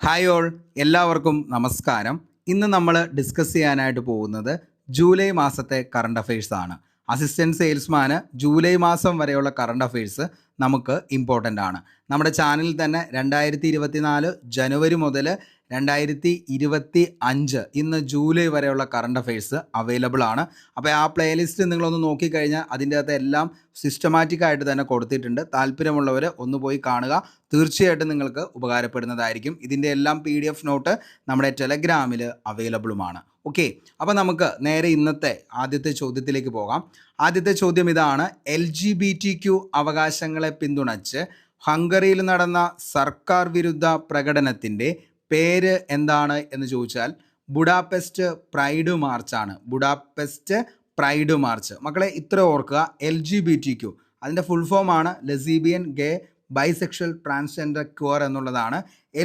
Hi all, എല്ലാവർക്കും നമസ്കാരം. ഇന്ന് നമ്മൾ ഡിസ്കസ് ചെയ്യാനായിട്ട് പോകുന്നത് ജൂലൈ മാസത്തെ കറണ്ട് അഫയേഴ്സ് ആണ്. അസിസ്റ്റൻറ്റ് സെയിൽസ്മാന് ജൂലൈ മാസം വരെയുള്ള കറണ്ട് അഫയേഴ്സ് നമുക്ക് ഇമ്പോർട്ടൻ്റ് ആണ്. നമ്മുടെ ചാനലിൽ തന്നെ 2024 ജനുവരി മുതൽ 2025 ഇന്ന് ജൂലൈ വരെയുള്ള കറണ്ട് അഫയേഴ്സ് അവൈലബിൾ ആണ്. അപ്പോൾ ആ പ്ലേലിസ്റ്റ് നിങ്ങളൊന്ന് നോക്കിക്കഴിഞ്ഞാൽ അതിൻ്റെ അകത്ത് എല്ലാം സിസ്റ്റമാറ്റിക് ആയിട്ട് തന്നെ കൊടുത്തിട്ടുണ്ട്. താല്പര്യമുള്ളവർ ഒന്ന് പോയി കാണുക, തീർച്ചയായിട്ടും നിങ്ങൾക്ക് ഉപകാരപ്പെടുന്നതായിരിക്കും. ഇതിൻ്റെ എല്ലാം PDF നോട്ട് നമ്മുടെ ടെലഗ്രാമിൽ അവൈലബിളുമാണ്. ഓക്കെ, അപ്പോൾ നമുക്ക് നേരെ ഇന്നത്തെ ആദ്യത്തെ ചോദ്യത്തിലേക്ക് പോകാം. ആദ്യത്തെ ചോദ്യം ഇതാണ്: LGBTQ അവകാശങ്ങളെ പിന്തുണച്ച് ഹംഗറിയിൽ നടന്ന സർക്കാർ വിരുദ്ധ പ്രകടനത്തിൻ്റെ പേര് എന്താണ് എന്ന് ചോദിച്ചാൽ ബുഡാപെസ്റ്റ് പ്രൈഡ് മാർച്ചാണ്. Budapest pride march. മക്കളെ ഇത്ര ഓർക്കുക, LGBTQ അതിൻ്റെ ഫുൾ ഫോം ആണ് lesbian, gay, bisexual, transgender, queer എന്നുള്ളതാണ്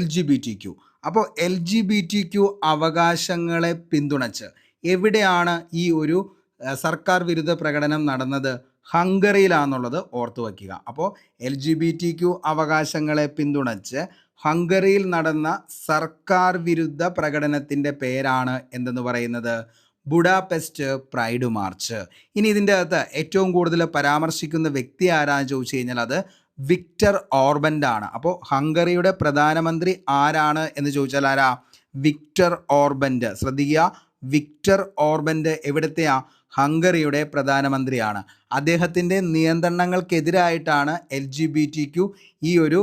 LGBTQ. അപ്പോൾ LGBTQ അവകാശങ്ങളെ പിന്തുണച്ച് എവിടെയാണ് ഈ ഒരു സർക്കാർ വിരുദ്ധ പ്രകടനം നടന്നത്? ഹംഗറിയിലാണെന്നുള്ളത് ഓർത്തു വയ്ക്കുക. അപ്പോൾ LGBTQ അവകാശങ്ങളെ പിന്തുണച്ച് ഹംഗറിയിൽ നടന്ന സർക്കാർ വിരുദ്ധ പ്രകടനത്തിൻ്റെ പേരാണ് എന്തെന്ന് പറയുന്നത്? Budapest pride March. ഇനി ഇതിൻ്റെ അകത്ത് ഏറ്റവും കൂടുതൽ പരാമർശിക്കുന്ന വ്യക്തി ആരാന്ന് ചോദിച്ചു കഴിഞ്ഞാൽ അത് വിക്ടർ ഓർബൻ്റെ ആണ്. അപ്പോൾ ഹംഗറിയുടെ പ്രധാനമന്ത്രി ആരാണ് എന്ന് ചോദിച്ചാൽ ആരാ? വിക്ടർ ഓർബൻ്റെ. ശ്രദ്ധിക്കുക, വിക്ടർ ഓർബൻ്റെ എവിടത്തെയാ? ഹംഗറിയുടെ പ്രധാനമന്ത്രിയാണ്. അദ്ദേഹത്തിൻ്റെ നിയന്ത്രണങ്ങൾക്കെതിരായിട്ടാണ് LGBTQ ഈ ഒരു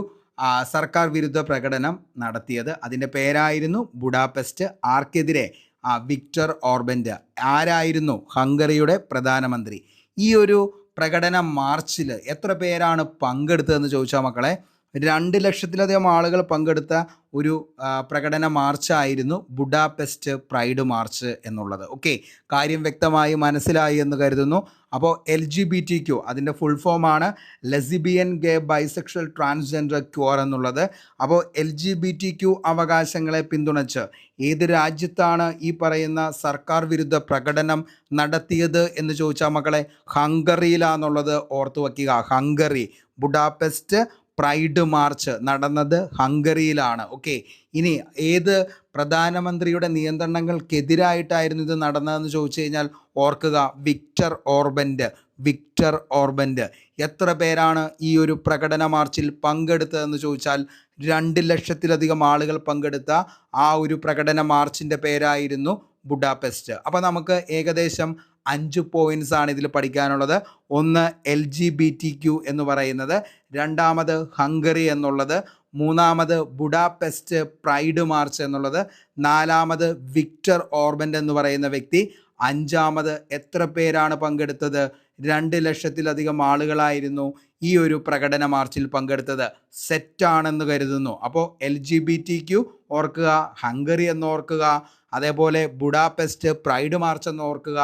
സർക്കാർ വിരുദ്ധ പ്രകടനം നടത്തിയത്. അതിൻ്റെ പേരായിരുന്നു ബുഡാപെസ്റ്റ്. ആർക്കെതിരെ? വിക്ടർ ഓർബൻ്റെ. ആരായിരുന്നു? ഹംഗറിയുടെ പ്രധാനമന്ത്രി. ഈ ഒരു പ്രകടന മാർച്ചിൽ എത്ര പേരാണ് പങ്കെടുത്തതെന്ന് ചോദിച്ചാൽ മക്കളെ 2 ലക്ഷത്തിലധികം ആളുകൾ പങ്കെടുത്ത ഒരു പ്രകടന മാർച്ചായിരുന്നു ബുഡാപെസ്റ്റ് പ്രൈഡ് മാർച്ച് എന്നുള്ളത്. ഓക്കെ, കാര്യം വ്യക്തമായി മനസ്സിലായി എന്ന് കരുതുന്നു. അപ്പോൾ LGBTQ അതിൻ്റെ ഫുൾ ഫോമാണ് lesbian, gay, bisexual, transgender, choir എന്നുള്ളത്. അപ്പോൾ LGBTQ അവകാശങ്ങളെ പിന്തുണച്ച് ഏത് രാജ്യത്താണ് ഈ പറയുന്ന സർക്കാർ വിരുദ്ധ പ്രകടനം നടത്തിയത് എന്ന് ചോദിച്ചാൽ മക്കളെ ഹംഗറിയിലാണെന്നുള്ളത് ഓർത്തു വയ്ക്കുക. ഹംഗറി. ബുഡാപെസ്റ്റ് പ്രൈഡ് മാർച്ച് നടന്നത് ഹംഗറിയിലാണ്. ഓക്കെ, ഇനി ഏത് പ്രധാനമന്ത്രിയുടെ നിയന്ത്രണങ്ങൾക്കെതിരായിട്ടായിരുന്നു ഇത് നടന്നതെന്ന് ചോദിച്ചു കഴിഞ്ഞാൽ ഓർക്കുക, വിക്ടർ ഓർബൻ്റെ. വിക്ടർ ഓർബൻ്റെ. എത്ര പേരാണ് ഈ ഒരു പ്രകടന മാർച്ചിൽ പങ്കെടുത്തതെന്ന് ചോദിച്ചാൽ 2 ലക്ഷത്തിലധികം ആളുകൾ പങ്കെടുത്ത ആ ഒരു പ്രകടന മാർച്ചിൻ്റെ പേരായിരുന്നു ബുഡാപെസ്റ്റ്. അപ്പോൾ നമുക്ക് ഏകദേശം 5 പോയിൻറ്റ്സ് ആണ് ഇതിൽ പഠിക്കാനുള്ളത്. ഒന്ന് LGBTQ എന്ന് പറയുന്നത്, രണ്ടാമത് ഹംഗറി എന്നുള്ളത്, മൂന്നാമത് ബുഡാപെസ്റ്റ് പ്രൈഡ് മാർച്ച് എന്നുള്ളത്, നാലാമത് വിക്ടർ ഓർബൻ്റെ എന്ന് പറയുന്ന വ്യക്തി, അഞ്ചാമത് എത്ര പേരാണ് പങ്കെടുത്തത്? 2 ലക്ഷത്തിലധികം ആളുകളായിരുന്നു ഈ ഒരു പ്രകടന മാർച്ചിൽ പങ്കെടുത്തത്. സെറ്റാണെന്ന് കരുതുന്നു. അപ്പോൾ LGBTQ ഓർക്കുക, ഹംഗറി എന്ന് ഓർക്കുക, അതേപോലെ ബുഡാപെസ്റ്റ് പ്രൈഡ് മാർച്ച് എന്ന് ഓർക്കുക,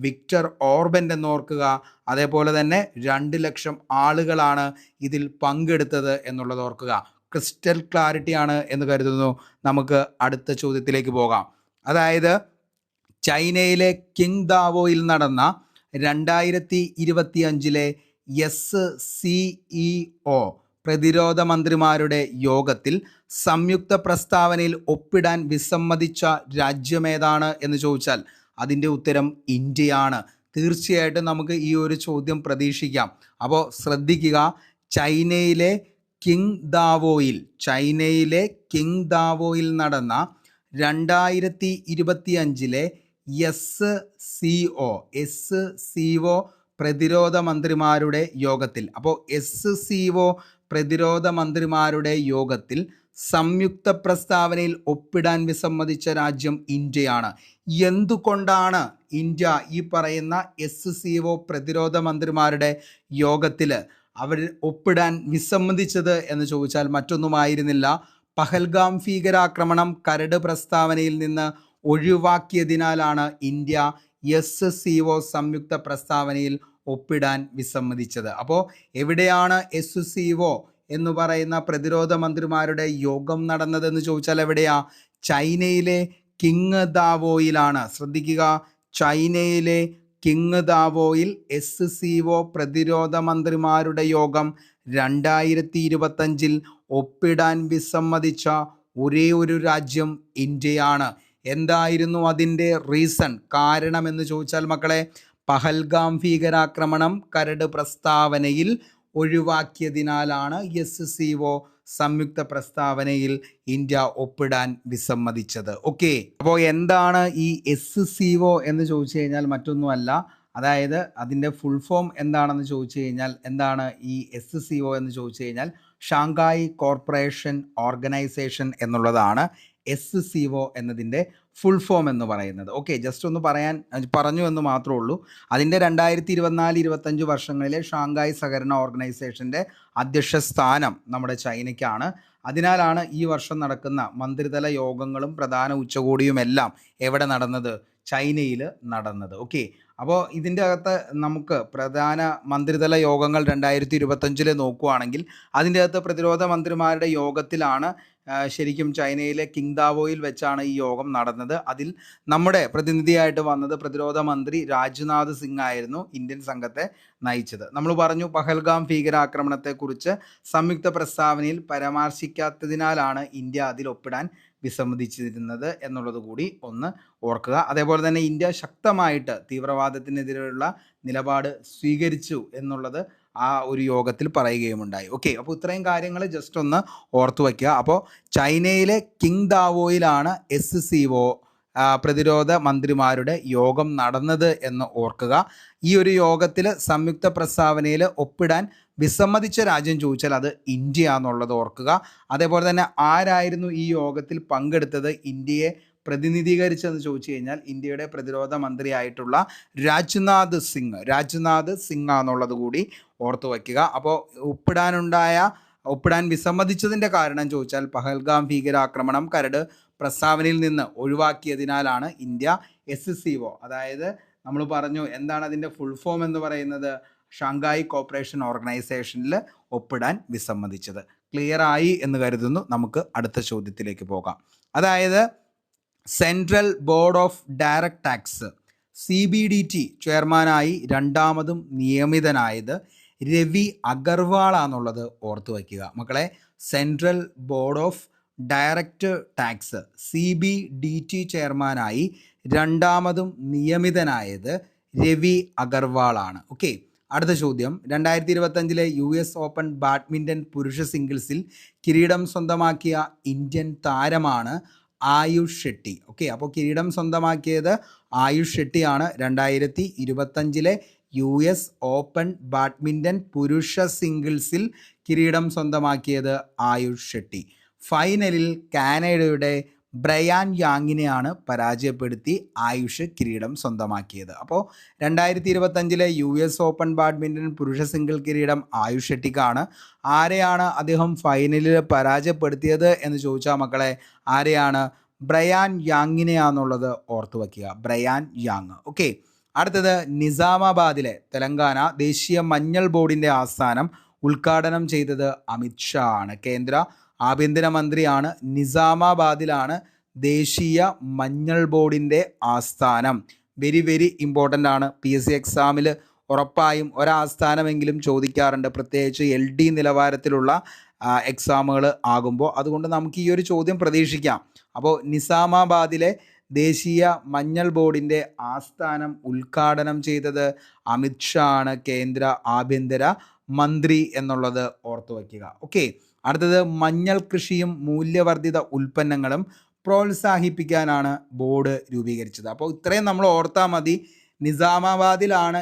വിക്ടർ ഓർബൻ്റെ എന്ന് ഓർക്കുക, അതേപോലെ തന്നെ 2 ലക്ഷം ആളുകളാണ് ഇതിൽ പങ്കെടുത്തത് എന്നുള്ളത് ഓർക്കുക. ക്രിസ്റ്റൽ ക്ലാരിറ്റി ആണ് എന്ന് കരുതുന്നു. നമുക്ക് അടുത്ത ചോദ്യത്തിലേക്ക് പോകാം. അതായത് ചൈനയിലെ കിങ്ദാവോയിൽ നടന്ന 2025 SCEO പ്രതിരോധ മന്ത്രിമാരുടെ യോഗത്തിൽ സംയുക്ത പ്രസ്താവനയിൽ ഒപ്പിടാൻ വിസമ്മതിച്ച രാജ്യമേതാണ് എന്ന് ചോദിച്ചാൽ അതിൻ്റെ ഉത്തരം ഇന്ത്യയാണ്. തീർച്ചയായിട്ടും നമുക്ക് ഈ ഒരു ചോദ്യം പ്രതീക്ഷിക്കാം. അപ്പോൾ ശ്രദ്ധിക്കുക, ചൈനയിലെ കിങ്ദാവോയിൽ നടന്ന 2025 SCO പ്രതിരോധ മന്ത്രിമാരുടെ യോഗത്തിൽ. അപ്പോൾ SCO പ്രതിരോധ മന്ത്രിമാരുടെ യോഗത്തിൽ സംയുക്ത പ്രസ്താവനയിൽ ഒപ്പിടാൻ വിസമ്മതിച്ച രാജ്യം ഇന്ത്യയാണ്. എന്തുകൊണ്ടാണ് ഇന്ത്യ ഈ പറയുന്ന SCO പ്രതിരോധ മന്ത്രിമാരുടെ യോഗത്തിൽ അവർ ഒപ്പിടാൻ വിസമ്മതിച്ചത് എന്ന് ചോദിച്ചാൽ മറ്റൊന്നുമായിരുന്നില്ല, പഹൽഗാം ഭീകരാക്രമണം കരട് പ്രസ്താവനയിൽ നിന്ന് ഒഴിവാക്കിയതിനാലാണ് ഇന്ത്യ SCO സംയുക്ത പ്രസ്താവനയിൽ ഒപ്പിടാൻ വിസമ്മതിച്ചത്. അപ്പോൾ എവിടെയാണ് SCO എന്ന് പറയുന്ന പ്രതിരോധ മന്ത്രിമാരുടെ യോഗം നടന്നതെന്ന് ചോദിച്ചാൽ എവിടെയാ? ചൈനയിലെ കിങ്ദാവോയിലാണ്. ശ്രദ്ധിക്കുക, ചൈനയിലെ കിങ്ദാവോയിൽ SCO പ്രതിരോധ മന്ത്രിമാരുടെ യോഗം 2025 ഒപ്പിടാൻ വിസമ്മതിച്ച ഒരേ ഒരു രാജ്യം ഇന്ത്യയാണ്. എന്തായിരുന്നു അതിൻ്റെ റീസൺ, കാരണമെന്ന് ചോദിച്ചാൽ മക്കളെ, പഹൽഗാം ഭീകരാക്രമണം കരട് പ്രസ്താവനയിൽ ഒഴിവാക്കിയതിനാലാണ് SCO സംയുക്ത പ്രസ്താവനയിൽ ഇന്ത്യ ഒപ്പിടാൻ വിസമ്മതിച്ചത്. ഓക്കെ, അപ്പോൾ എന്താണ് ഈ SCO എന്ന് ചോദിച്ചു കഴിഞ്ഞാൽ മറ്റൊന്നുമല്ല, അതായത് അതിൻ്റെ ഫുൾ ഫോം എന്താണെന്ന് ചോദിച്ചു കഴിഞ്ഞാൽ, എന്താണ് ഈ SCO എന്ന് ചോദിച്ചു കഴിഞ്ഞാൽ ഷാങ്ഹായ് കോർപ്പറേഷൻ ഓർഗനൈസേഷൻ എന്നുള്ളതാണ് SCO എന്നതിൻ്റെ ഫുൾ ഫോം എന്ന് പറയുന്നത്. ഓക്കെ, ജസ്റ്റ് ഒന്ന് പറഞ്ഞു എന്ന് മാത്രമേ ഉള്ളൂ. അതിൻ്റെ 2024-25 വർഷങ്ങളിലെ ഷാങ്ഹായ് സഹകരണ ഓർഗനൈസേഷൻ്റെ അധ്യക്ഷ സ്ഥാനം നമ്മുടെ ചൈനയ്ക്കാണ്. അതിനാലാണ് ഈ വർഷം നടക്കുന്ന മന്ത്രിതല യോഗങ്ങളും പ്രധാന ഉച്ചകോടിയുമെല്ലാം എവിടെ നടന്നത്, ചൈനയിൽ നടന്നത്. ഓക്കെ, അപ്പോൾ ഇതിൻ്റെ അകത്ത് നമുക്ക് പ്രധാന മന്ത്രിതല യോഗങ്ങൾ 2025 നോക്കുകയാണെങ്കിൽ അതിൻ്റെ അകത്ത് പ്രതിരോധ മന്ത്രിമാരുടെ യോഗത്തിലാണ് ശരിക്കും ചൈനയിലെ കിങ്ദാവോയിൽ വെച്ചാണ് ഈ യോഗം നടന്നത്. അതിൽ നമ്മുടെ പ്രതിനിധിയായിട്ട് വന്നത് പ്രതിരോധ മന്ത്രി രാജ്നാഥ് സിംഗ് ആയിരുന്നു ഇന്ത്യൻ സംഘത്തെ നയിച്ചത്. നമ്മൾ പറഞ്ഞു പഹൽഗാം ഭീകരാക്രമണത്തെക്കുറിച്ച് സംയുക്ത പ്രസ്താവനയിൽ പരാമർശിക്കാത്തതിനാലാണ് ഇന്ത്യ അതിൽ ഒപ്പിടാൻ വിസമ്മതിച്ചിരുന്നത് എന്നുള്ളത് കൂടി ഒന്ന് ഓർക്കുക. അതേപോലെ തന്നെ ഇന്ത്യ ശക്തമായിട്ട് തീവ്രവാദത്തിനെതിരെയുള്ള നിലപാട് സ്വീകരിച്ചു എന്നുള്ളത് ആ ഒരു യോഗത്തിൽ പറയുകയുമുണ്ടായി. ഓക്കെ, അപ്പോൾ ഇത്രയും കാര്യങ്ങൾ ജസ്റ്റ് ഒന്ന് ഓർത്തു വയ്ക്കുക. അപ്പോൾ ചൈനയിലെ കിങ്ദാവോയിലാണ് SCO പ്രതിരോധ മന്ത്രിമാരുടെ യോഗം നടന്നത് എന്ന് ഓർക്കുക. ഈ ഒരു യോഗത്തിൽ സംയുക്ത പ്രസ്താവനയിൽ ഒപ്പിടാൻ വിസമ്മതിച്ച രാജ്യം ചോദിച്ചാൽ അത് ഇന്ത്യ എന്നുള്ളത് ഓർക്കുക. അതേപോലെ തന്നെ ആരായിരുന്നു ഈ യോഗത്തിൽ പങ്കെടുത്തത്, ഇന്ത്യയെ പ്രതിനിധീകരിച്ചെന്ന് ചോദിച്ചു കഴിഞ്ഞാൽ ഇന്ത്യയുടെ പ്രതിരോധ മന്ത്രിയായിട്ടുള്ള രാജ്നാഥ് സിംഗ് എന്നുള്ളത് കൂടി ഓർത്തു വയ്ക്കുക. അപ്പോൾ ഒപ്പിടാൻ വിസമ്മതിച്ചതിൻ്റെ കാരണം ചോദിച്ചാൽ പഹൽഗാം ഭീകരാക്രമണം കരട് പ്രസ്താവനയിൽ നിന്ന് ഒഴിവാക്കിയതിനാലാണ് ഇന്ത്യ SCO, അതായത് നമ്മൾ പറഞ്ഞു എന്താണ് അതിൻ്റെ ഫുൾ ഫോം എന്ന് പറയുന്നത്, ഷാങ്ഹായ് കോർപ്പറേഷൻ ഓർഗനൈസേഷനിൽ ഒപ്പിടാൻ വിസമ്മതിച്ചത്. ക്ലിയർ ആയി എന്ന് കരുതുന്നു. നമുക്ക് അടുത്ത ചോദ്യത്തിലേക്ക് പോകാം. അതായത് central board of direct tax CBDT ചെയർമാനായി രണ്ടാമതും നിയമിതനായത് രവി അഗർവാൾ ആണെന്നുള്ളത് ഓർത്തു വയ്ക്കുക മക്കളെ. Central board of direct tax CBDT ചെയർമാനായി രണ്ടാമതും നിയമിതനായത് രവി അഗർവാൾ ആണ്. ഓക്കെ, അടുത്ത ചോദ്യം. 2025 US ഓപ്പൺ ബാഡ്മിൻ്റൺ പുരുഷ സിംഗിൾസിൽ കിരീടം സ്വന്തമാക്കിയ ഇന്ത്യൻ താരമാണ് ആയുഷ് ഷെട്ടി. ഓക്കെ, അപ്പോൾ കിരീടം സ്വന്തമാക്കിയത് ആയുഷ് ഷെട്ടിയാണ്. 2025 US ഓപ്പൺ ബാഡ്മിൻ്റൺ പുരുഷ സിംഗിൾസിൽ കിരീടം സ്വന്തമാക്കിയത് ആയുഷ് ഷെട്ടി. ഫൈനലിൽ കാനഡയുടെ ബ്രയാൻ യാങ്ങിനെയാണ് പരാജയപ്പെടുത്തി ആയുഷ് കിരീടം സ്വന്തമാക്കിയത്. അപ്പോൾ 2025 US ഓപ്പൺ ബാഡ്മിൻ്റൺ പുരുഷ സിംഗിൾ കിരീടം ആയുഷ് ഷെട്ടിക്കാണ്. ആരെയാണ് അദ്ദേഹം ഫൈനലിൽ പരാജയപ്പെടുത്തിയത് എന്ന് ചോദിച്ചാൽ മക്കളെ, ആരെയാണ്, ബ്രയാൻ യാങ്ങിനെയാണെന്നുള്ളത് ഓർത്തു വയ്ക്കുക, ബ്രയാൻ യാങ്. ഓക്കെ, അടുത്തത് നിസാമാബാദിലെ തെലങ്കാന ദേശീയ മഞ്ഞൾ ബോർഡിൻ്റെ ആസ്ഥാനം ഉദ്ഘാടനം ചെയ്തത് അമിത് ഷാ ആണ്. കേന്ദ്ര ആഭ്യന്തരമന്ത്രിയാണ്. നിസാമാബാദിലാണ് ദേശീയ മഞ്ഞൾ ബോർഡിൻ്റെ ആസ്ഥാനം. വെരി ഇമ്പോർട്ടൻ്റ് ആണ്. PSC എക്സാമിൽ ഉറപ്പായും ഒരാസ്ഥാനമെങ്കിലും ചോദിക്കാറുണ്ട്, പ്രത്യേകിച്ച് LD നിലവാരത്തിലുള്ള എക്സാമുകൾ ആകുമ്പോൾ. അതുകൊണ്ട് നമുക്ക് ഈ ഒരു ചോദ്യം പ്രതീക്ഷിക്കാം. അപ്പോൾ നിസാമാബാദിലെ ദേശീയ മഞ്ഞൾ ബോർഡിൻ്റെ ആസ്ഥാനം ഉദ്ഘാടനം ചെയ്തത് അമിത് ഷാ ആണ്, കേന്ദ്ര ആഭ്യന്തര മന്ത്രി എന്നുള്ളത് ഓർത്തു വയ്ക്കുക. ഓക്കെ, അടുത്തത് മഞ്ഞൾ കൃഷിയും മൂല്യവർദ്ധിത ഉൽപ്പന്നങ്ങളും പ്രോത്സാഹിപ്പിക്കാനാണ് ബോർഡ് രൂപീകരിച്ചത്. അപ്പോൾ ഇത്രയും നമ്മൾ ഓർത്താൽ മതി. നിസാമാബാദിലാണ്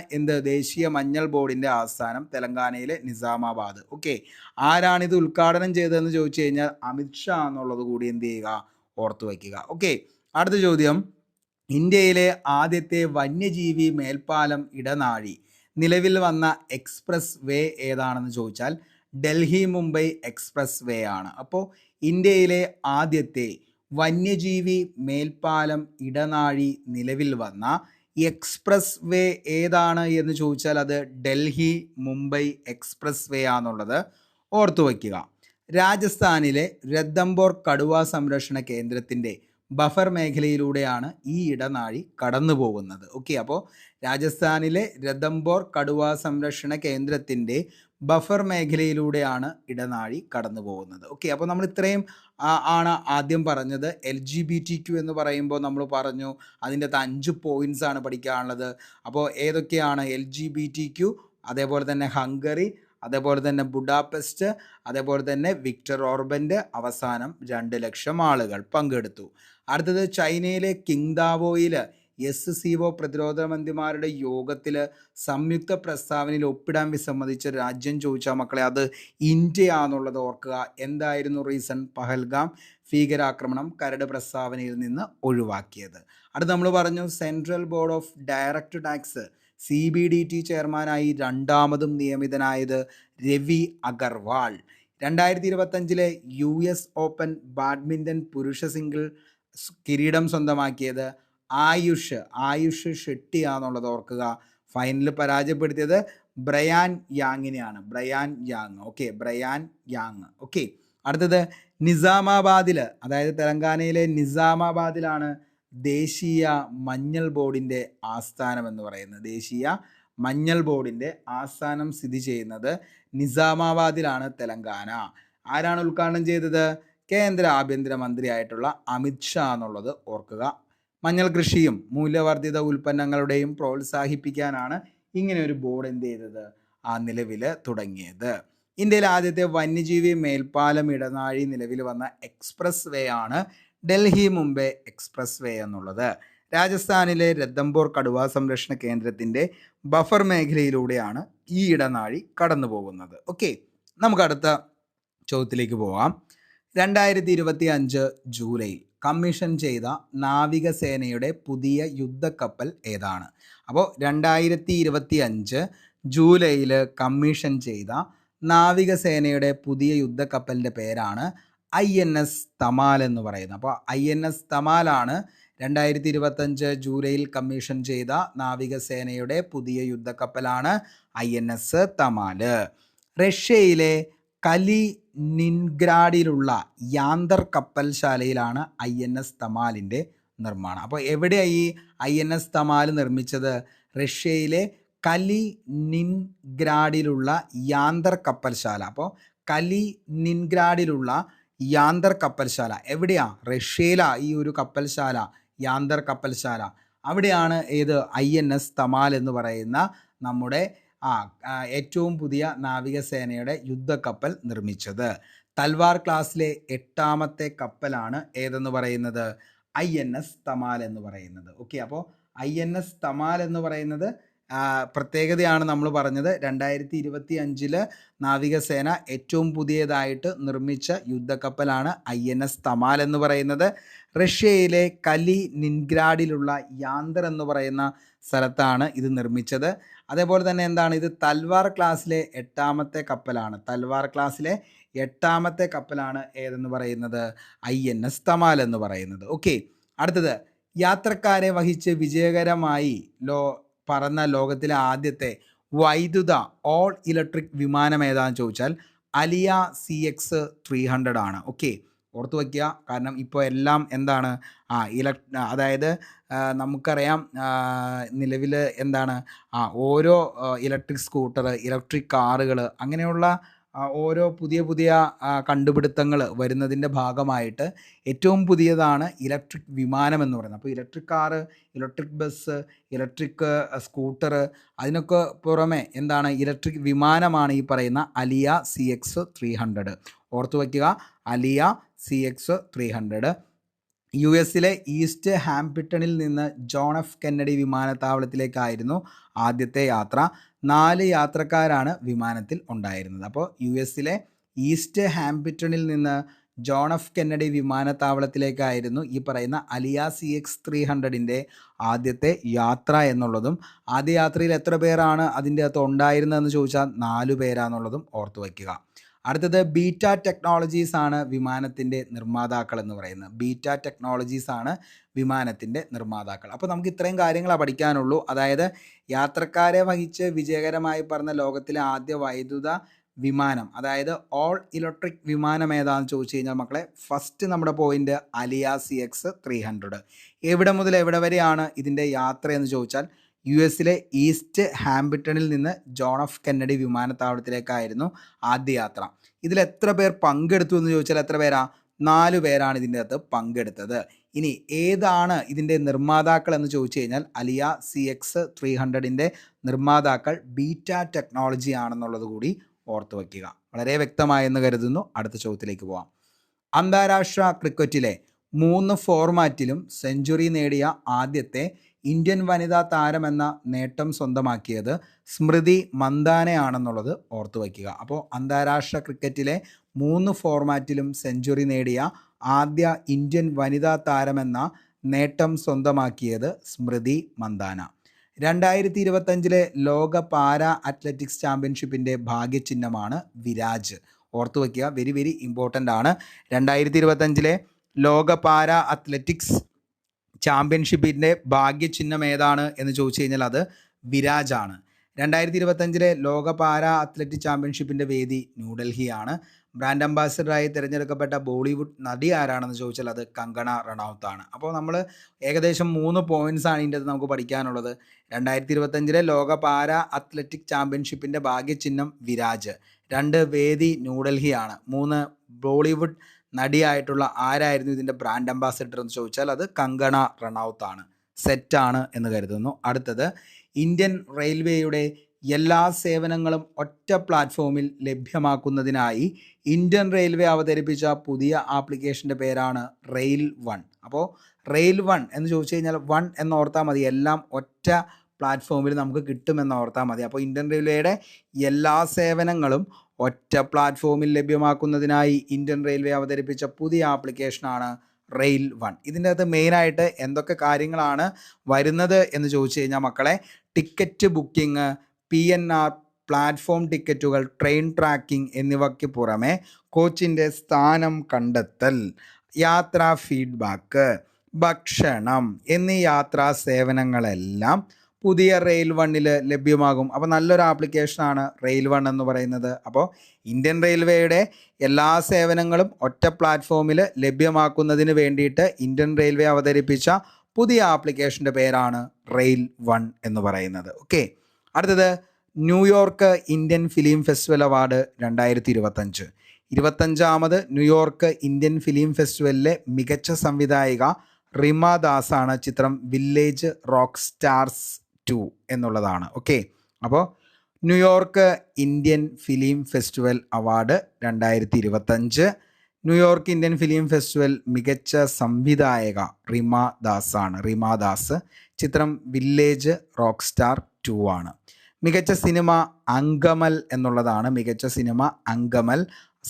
ദേശീയ മഞ്ഞൾ ബോർഡിൻ്റെ ആസ്ഥാനം, തെലങ്കാനയിലെ നിസാമാബാദ്. ഓക്കെ, ആരാണിത് ഉദ്ഘാടനം ചെയ്തതെന്ന് ചോദിച്ചു കഴിഞ്ഞാൽ അമിത് ഷാ എന്നുള്ളത് കൂടി ഓർത്തു വയ്ക്കുക. ഓക്കെ, അടുത്ത ചോദ്യം. ഇന്ത്യയിലെ ആദ്യത്തെ വന്യജീവി മേൽപ്പാലം ഇടനാഴി നിലവിൽ വന്ന എക്സ്പ്രസ് വേ ഏതാണെന്ന് ചോദിച്ചാൽ ഡൽഹി മുംബൈ എക്സ്പ്രസ് വേ ആണ്. അപ്പോൾ ഇന്ത്യയിലെ ആദ്യത്തെ വന്യജീവി മേൽപ്പാലം ഇടനാഴി നിലവിൽ വന്ന എക്സ്പ്രസ് വേ ഏതാണ് എന്ന് ചോദിച്ചാൽ അത് ഡൽഹി മുംബൈ എക്സ്പ്രസ് വേ ആണെന്നുള്ളത് ഓർത്തു വയ്ക്കുക. രാജസ്ഥാനിലെ രത്തംബോർ കടുവ സംരക്ഷണ കേന്ദ്രത്തിൻ്റെ ബഫർ മേഖലയിലൂടെയാണ് ഈ ഇടനാഴി കടന്നു പോകുന്നത്. ഓക്കെ, അപ്പോൾ രാജസ്ഥാനിലെ രത്തംബോർ കടുവ സംരക്ഷണ കേന്ദ്രത്തിൻ്റെ ബഫർ മേഖലയിലൂടെയാണ് ഇടനാഴി കടന്നു പോകുന്നത്. ഓക്കെ, അപ്പോൾ നമ്മൾ ഇത്രയും ആണ് ആദ്യം പറഞ്ഞത്. LGBTQ എന്ന് പറയുമ്പോൾ നമ്മൾ പറഞ്ഞു അതിൻ്റെ അകത്ത് 5 പോയിൻറ്റ്സ് ആണ് പഠിക്കാനുള്ളത്. അപ്പോൾ ഏതൊക്കെയാണ്? LGBTQ, അതേപോലെ തന്നെ ഹംഗറി, അതേപോലെ തന്നെ ബുഡാപെസ്റ്റ്, അതേപോലെ തന്നെ വിക്ടർ ഓർബൻ്റെ, അവസാനം 2 ലക്ഷം ആളുകൾ പങ്കെടുത്തു. അടുത്തത് ചൈനയിലെ കിങ്ദാവോയിൽ SCO പ്രതിരോധ മന്ത്രിമാരുടെ യോഗത്തിൽ സംയുക്ത പ്രസ്താവനയിൽ ഒപ്പിടാൻ വിസമ്മതിച്ച രാജ്യം ചോദിച്ചാൽ മക്കളെ അത് ഇന്ത്യയാണെന്നുള്ളത് ഓർക്കുക. എന്തായിരുന്നു റീസൺ? പഹൽഗാം ഭീകരാക്രമണം കരട് പ്രസ്താവനയിൽ നിന്ന് ഒഴിവാക്കിയത്. അടുത്ത് നമ്മൾ പറഞ്ഞു central board of direct tax CBDT ചെയർമാനായി രണ്ടാമതും നിയമിതനായത് Ravi Agarwal. 2025 US open badminton പുരുഷ സിംഗിൾ കിരീടം സ്വന്തമാക്കിയത് ആയുഷ് ഷെട്ടിയാണെന്നുള്ളത് ഓർക്കുക. ഫൈനലിൽ പരാജയപ്പെടുത്തിയത് ബ്രയാൻ യാങ്ങിനെയാണ്. Brian Yang. ഓക്കെ. അടുത്തത് നിസാമാബാദിൽ, അതായത് തെലങ്കാനയിലെ നിസാമാബാദിലാണ് ദേശീയ മഞ്ഞൾ ബോർഡിൻ്റെ ആസ്ഥാനം എന്ന് പറയുന്നത്. ദേശീയ മഞ്ഞൾ ബോർഡിൻ്റെ ആസ്ഥാനം സ്ഥിതി ചെയ്യുന്നത് നിസാമാബാദിലാണ്, തെലങ്കാന. ആരാണ് ഉദ്ഘാടനം ചെയ്തത്? കേന്ദ്ര ആഭ്യന്തര മന്ത്രിയായിട്ടുള്ള അമിത് ഷാ എന്നുള്ളത് ഓർക്കുക. മഞ്ഞൾ കൃഷിയും മൂല്യവർദ്ധിത ഉൽപ്പന്നങ്ങളുടെയും പ്രോത്സാഹിപ്പിക്കാനാണ് ഇങ്ങനെ ഒരു ബോർഡ് എന്ത് ചെയ്തത്? നിലവിൽ തുടങ്ങിയത്. ഇന്ത്യയിലെ ആദ്യത്തെ വന്യജീവി മേൽപ്പാലം ഇടനാഴി നിലവിൽ വന്ന എക്സ്പ്രസ് വേ ആണ് ഡൽഹി മുംബൈ എക്സ്പ്രസ് വേ എന്നുള്ളത്. രാജസ്ഥാനിലെ രത്തംബോർ കടുവാ സംരക്ഷണ കേന്ദ്രത്തിൻ്റെ ബഫർ മേഖലയിലൂടെയാണ് ഈ ഇടനാഴി കടന്നു പോകുന്നത്. ഓക്കെ, നമുക്ക് അടുത്ത ചോദ്യത്തിലേക്ക് പോവാം. 2025 ജൂലൈയിൽ കമ്മീഷൻ ചെയ്ത നാവികസേനയുടെ പുതിയ യുദ്ധക്കപ്പൽ ഏതാണ്? അപ്പോൾ 2025 ജൂലൈയിൽ കമ്മീഷൻ ചെയ്ത നാവികസേനയുടെ പുതിയ യുദ്ധക്കപ്പലിൻ്റെ പേരാണ് INS തമാൽ എന്ന് പറയുന്നത്. അപ്പോൾ INS തമാലാണ് 2025 ജൂലൈയിൽ കമ്മീഷൻ ചെയ്ത നാവികസേനയുടെ പുതിയ യുദ്ധക്കപ്പലാണ് INS തമാൽ. റഷ്യയിലെ കലിനിൻഗ്രാഡിലുള്ള യാന്തർ കപ്പൽശാലയിലാണ് INS തമാലിൻ്റെ നിർമ്മാണം. അപ്പോൾ എവിടെയാണ് ഈ INS തമാൽ നിർമ്മിച്ചത്? റഷ്യയിലെ കലിനിൻഗ്രാഡിലുള്ള യാന്തർ കപ്പൽശാല. അപ്പോൾ കലിനിൻഗ്രാഡിലുള്ള യാന്തർ കപ്പൽശാല എവിടെയാണ്? റഷ്യയിലാണ് ഈ ഒരു കപ്പൽശാല, യാന്തർ കപ്പൽശാല. അവിടെയാണ് ഏത്? INS തമാൽ എന്ന് പറയുന്ന നമ്മുടെ ഏറ്റവും പുതിയ നാവികസേനയുടെ യുദ്ധക്കപ്പൽ നിർമ്മിച്ചത്. തൽവാർ ക്ലാസ്സിലെ 8ാമത്തെ കപ്പലാണ് ഏതെന്ന് പറയുന്നത്? INS തമാൽ എന്ന് പറയുന്നത്. ഓക്കെ, അപ്പോൾ INS തമാൽ എന്ന് പറയുന്നത് പ്രത്യേകതയാണ് നമ്മൾ പറഞ്ഞത്. 2025 നാവികസേന ഏറ്റവും പുതിയതായിട്ട് നിർമ്മിച്ച യുദ്ധക്കപ്പലാണ് INS തമാൽ എന്ന് പറയുന്നത്. റഷ്യയിലെ കലിനിൻഗ്രാഡിലുള്ള യാന്തർ എന്ന് പറയുന്ന സ്ഥലത്താണ് ഇത് നിർമ്മിച്ചത്. അതേപോലെ തന്നെ എന്താണ് ഇത്? തൽവാർ ക്ലാസ്സിലെ 8ാമത്തെ കപ്പലാണ്. തൽവാർ ക്ലാസ്സിലെ 8ാമത്തെ കപ്പലാണ് ഏതെന്ന് പറയുന്നത്? INS തമാൽ എന്ന് പറയുന്നത്. ഓക്കെ, അടുത്തത് യാത്രക്കാരെ വഹിച്ച് വിജയകരമായി പറന്ന ലോകത്തിലെ ആദ്യത്തെ വൈദ്യുത ഓൾ ഇലക്ട്രിക് വിമാനം ഏതാണെന്ന് ചോദിച്ചാൽ അലിയ CX-300 ആണ്. ഓക്കെ, ഓർത്തു വയ്ക്കുക. കാരണം ഇപ്പോൾ എല്ലാം എന്താണ് അതായത് നമുക്കറിയാം നിലവിൽ എന്താണ് ഓരോ ഇലക്ട്രിക് സ്കൂട്ടർ, ഇലക്ട്രിക് കാറുകൾ, അങ്ങനെയുള്ള ഓരോ പുതിയ പുതിയ കണ്ടുപിടുത്തങ്ങൾ വരുന്നതിൻ്റെ ഭാഗമായിട്ട് ഏറ്റവും പുതിയതാണ് ഇലക്ട്രിക് വിമാനം എന്ന് പറയുന്നത്. അപ്പോൾ electric car, electric bus, electric scooter, അതിനൊക്കെ പുറമെ എന്താണ് ഇലക്ട്രിക് വിമാനമാണ് ഈ പറയുന്ന അലിയ CX-300. ഓർത്തു വയ്ക്കുക, അലിയ CX-300. US-ലെ ഈസ്റ്റ് ഹാംപ്ടണിൽ നിന്ന് ജോൺ എഫ് കെന്നഡി വിമാനത്താവളത്തിലേക്കായിരുന്നു ആദ്യത്തെ യാത്ര. 4 യാത്രക്കാരാണ് വിമാനത്തിൽ ഉണ്ടായിരുന്നത്. അപ്പോൾ US-ലെ ഈസ്റ്റ് ഹാംപ്ടണിൽ നിന്ന് ജോൺ എഫ് കെന്നഡി വിമാനത്താവളത്തിലേക്കായിരുന്നു ഈ പറയുന്ന അലിയ CX-300ൻ്റെ ആദ്യത്തെ യാത്ര എന്നുള്ളതും, ആദ്യ യാത്രയിൽ എത്ര പേരാണ് അതിൻ്റെ അകത്ത് ഉണ്ടായിരുന്നതെന്ന് ചോദിച്ചാൽ 4 പേരാണെന്നുള്ളതും ഓർത്തു വയ്ക്കുക. അടുത്തത് ബീറ്റ ടെക്നോളജീസ് ആണ് വിമാനത്തിൻ്റെ നിർമ്മാതാക്കൾ എന്ന് പറയുന്നത്. ബീറ്റ ടെക്നോളജീസ് ആണ് വിമാനത്തിൻ്റെ നിർമ്മാതാക്കൾ. അപ്പോൾ നമുക്ക് ഇത്രയും കാര്യങ്ങളാണ് പഠിക്കാനുള്ളൂ. അതായത് യാത്രക്കാരെ വഹിച്ച് വിജയകരമായി പറന്ന ലോകത്തിലെ ആദ്യ വൈദ്യുത വിമാനം, അതായത് ഓൾ ഇലക്ട്രിക് വിമാനം ഏതാണെന്ന് ചോദിച്ചു കഴിഞ്ഞാൽ മക്കളെ, ഫസ്റ്റ് നമ്മുടെ പോയിന്റ് അലിയ CX-300. എവിടെ മുതൽ എവിടെ വരെയാണ് ഇതിൻ്റെ യാത്ര എന്ന് ചോദിച്ചാൽ US-ലെ ഈസ്റ്റ് ഹാംപ്ടണിൽ നിന്ന് ജോൺ എഫ് കെന്നഡി വിമാനത്താവളത്തിലേക്കായിരുന്നു ആദ്യ യാത്ര. ഇതിൽ എത്ര പേർ പങ്കെടുത്തു എന്ന് ചോദിച്ചാൽ എത്ര പേരാ? 4 പേരാണ് ഇതിൻ്റെ അകത്ത് പങ്കെടുത്തത്. ഇനി ഏതാണ് ഇതിൻ്റെ നിർമ്മാതാക്കൾ എന്ന് ചോദിച്ചു കഴിഞ്ഞാൽ അലിയ CX300ൻ്റെ നിർമ്മാതാക്കൾ ബീറ്റ ടെക്നോളജി ആണെന്നുള്ളത് കൂടി ഓർത്ത് വയ്ക്കുക. വളരെ വ്യക്തമായെന്ന് കരുതുന്നു. അടുത്ത ചോദ്യത്തിലേക്ക് പോവാം. അന്താരാഷ്ട്ര ക്രിക്കറ്റിലെ 3 ഫോർമാറ്റിലും സെഞ്ചുറി നേടിയ ആദ്യത്തെ ഇന്ത്യൻ വനിതാ താരമെന്ന നേട്ടം സ്വന്തമാക്കിയത് സ്മൃതി മന്ദാനയാണെന്നുള്ളത് ഓർത്തു വയ്ക്കുക. അപ്പോൾ അന്താരാഷ്ട്ര ക്രിക്കറ്റിലെ 3 ഫോർമാറ്റിലും സെഞ്ചുറി നേടിയ ആദ്യ ഇന്ത്യൻ വനിതാ താരമെന്ന നേട്ടം സ്വന്തമാക്കിയത് സ്മൃതി മന്ദാന. 2025 ലോക പാരാ അത്ലറ്റിക്സ് ചാമ്പ്യൻഷിപ്പിൻ്റെ ഭാഗ്യചിഹ്നമാണ് വിരാജ്. ഓർത്തു വയ്ക്കുക, വെരി വെരി ഇമ്പോർട്ടൻ്റ് ആണ്. 2025 ലോക പാരാ അത്ലറ്റിക്സ് ചാമ്പ്യൻഷിപ്പിൻ്റെ ഭാഗ്യചിഹ്നം ഏതാണ് എന്ന് ചോദിച്ചു കഴിഞ്ഞാൽ അത് വിരാജാണ്. 2025 ലോക പാരാ അത്ലറ്റിക് ചാമ്പ്യൻഷിപ്പിൻ്റെ വേദി ന്യൂഡൽഹിയാണ്. ബ്രാൻഡ് അംബാസിഡറായി തിരഞ്ഞെടുക്കപ്പെട്ട ബോളിവുഡ് നടി ആരാണെന്ന് ചോദിച്ചാൽ അത് കങ്കണ റണൌത്താണ്. അപ്പോൾ നമ്മൾ ഏകദേശം 3 പോയിൻറ്റ്സാണ് ഇതിൻ്റെ അത് നമുക്ക് പഠിക്കാനുള്ളത്. 2025 ലോക പാരാ അത്ലറ്റിക് ചാമ്പ്യൻഷിപ്പിൻ്റെ ഭാഗ്യചിഹ്നം വിരാജ്, 2 വേദി ന്യൂഡൽഹിയാണ്, 3 ബോളിവുഡ് നടിയായിട്ടുള്ള ആരായിരുന്നു ഇതിൻ്റെ ബ്രാൻഡ് അംബാസിഡർ എന്ന് ചോദിച്ചാൽ അത് കങ്കണ റണൌത്താണ്. സെറ്റാണ് എന്ന് കരുതുന്നു. അടുത്തത്, ഇന്ത്യൻ റെയിൽവേയുടെ എല്ലാ സേവനങ്ങളും ഒറ്റ പ്ലാറ്റ്ഫോമിൽ ലഭ്യമാക്കുന്നതിനായി ഇന്ത്യൻ റെയിൽവേ അവതരിപ്പിച്ച പുതിയ ആപ്ലിക്കേഷൻ്റെ പേരാണ് റെയിൽ വൺ. അപ്പോൾ റെയിൽ വൺ എന്ന് ചോദിച്ചു കഴിഞ്ഞാൽ 1 എന്ന് ഓർത്താൽ മതി, എല്ലാം ഒറ്റ പ്ലാറ്റ്ഫോമിൽ നമുക്ക് കിട്ടുമെന്ന് ഓർത്താൽ മതി. അപ്പോൾ ഇന്ത്യൻ റെയിൽവേയുടെ എല്ലാ സേവനങ്ങളും ഒറ്റ പ്ലാറ്റ്ഫോമിൽ ലഭ്യമാക്കുന്നതിനായി ഇന്ത്യൻ റെയിൽവേ അവതരിപ്പിച്ച പുതിയ ആപ്ലിക്കേഷനാണ് റെയിൽ വൺ. ഇതിൻ്റെ അകത്ത് മെയിനായിട്ട് എന്തൊക്കെ കാര്യങ്ങളാണ് വരുന്നത് എന്ന് ചോദിച്ചു കഴിഞ്ഞാൽ മക്കളെ, ടിക്കറ്റ് ബുക്കിംഗ്, PNR, പ്ലാറ്റ്ഫോം ടിക്കറ്റുകൾ, ട്രെയിൻ ട്രാക്കിംഗ് എന്നിവയ്ക്ക് പുറമെ കോച്ചിൻ്റെ സ്ഥാനം കണ്ടെത്തൽ, യാത്രാ ഫീഡ്ബാക്ക്, ഭക്ഷണം എന്നീ യാത്രാ സേവനങ്ങളെല്ലാം പുതിയ റെയിൽ വണ്ണിൽ ലഭ്യമാകും. അപ്പോൾ നല്ലൊരു ആപ്ലിക്കേഷനാണ് റെയിൽ വൺ എന്ന് പറയുന്നത്. അപ്പോൾ ഇന്ത്യൻ റെയിൽവേയുടെ എല്ലാ സേവനങ്ങളും ഒറ്റ പ്ലാറ്റ്ഫോമിൽ ലഭ്യമാക്കുന്നതിന് വേണ്ടിയിട്ട് ഇന്ത്യൻ റെയിൽവേ അവതരിപ്പിച്ച പുതിയ ആപ്ലിക്കേഷൻ്റെ പേരാണ് റെയിൽ വൺ എന്ന് പറയുന്നത്. ഓക്കെ, അടുത്തത്, New York Indian Film Festival Award 2025. 25ാമത് ന്യൂയോർക്ക് ഇന്ത്യൻ ഫിലിം ഫെസ്റ്റിവലിലെ മികച്ച സംവിധായിക റിമ ദാസാണ് ചിത്രം വില്ലേജ് റോക്ക് സ്റ്റാർസ് 2 എന്നുള്ളതാണ്. ഓക്കെ, അപ്പോൾ New York Indian Film Festival Award 2025, New York Indian Film festival മികച്ച സംവിധായക റിമ ദാസാണ്. റിമ ദാസ്, ചിത്രം വില്ലേജ് റോക്ക് സ്റ്റാർ 2 ആണ്. മികച്ച സിനിമ അങ്കമൽ എന്നുള്ളതാണ്. മികച്ച സിനിമ അങ്കമൽ,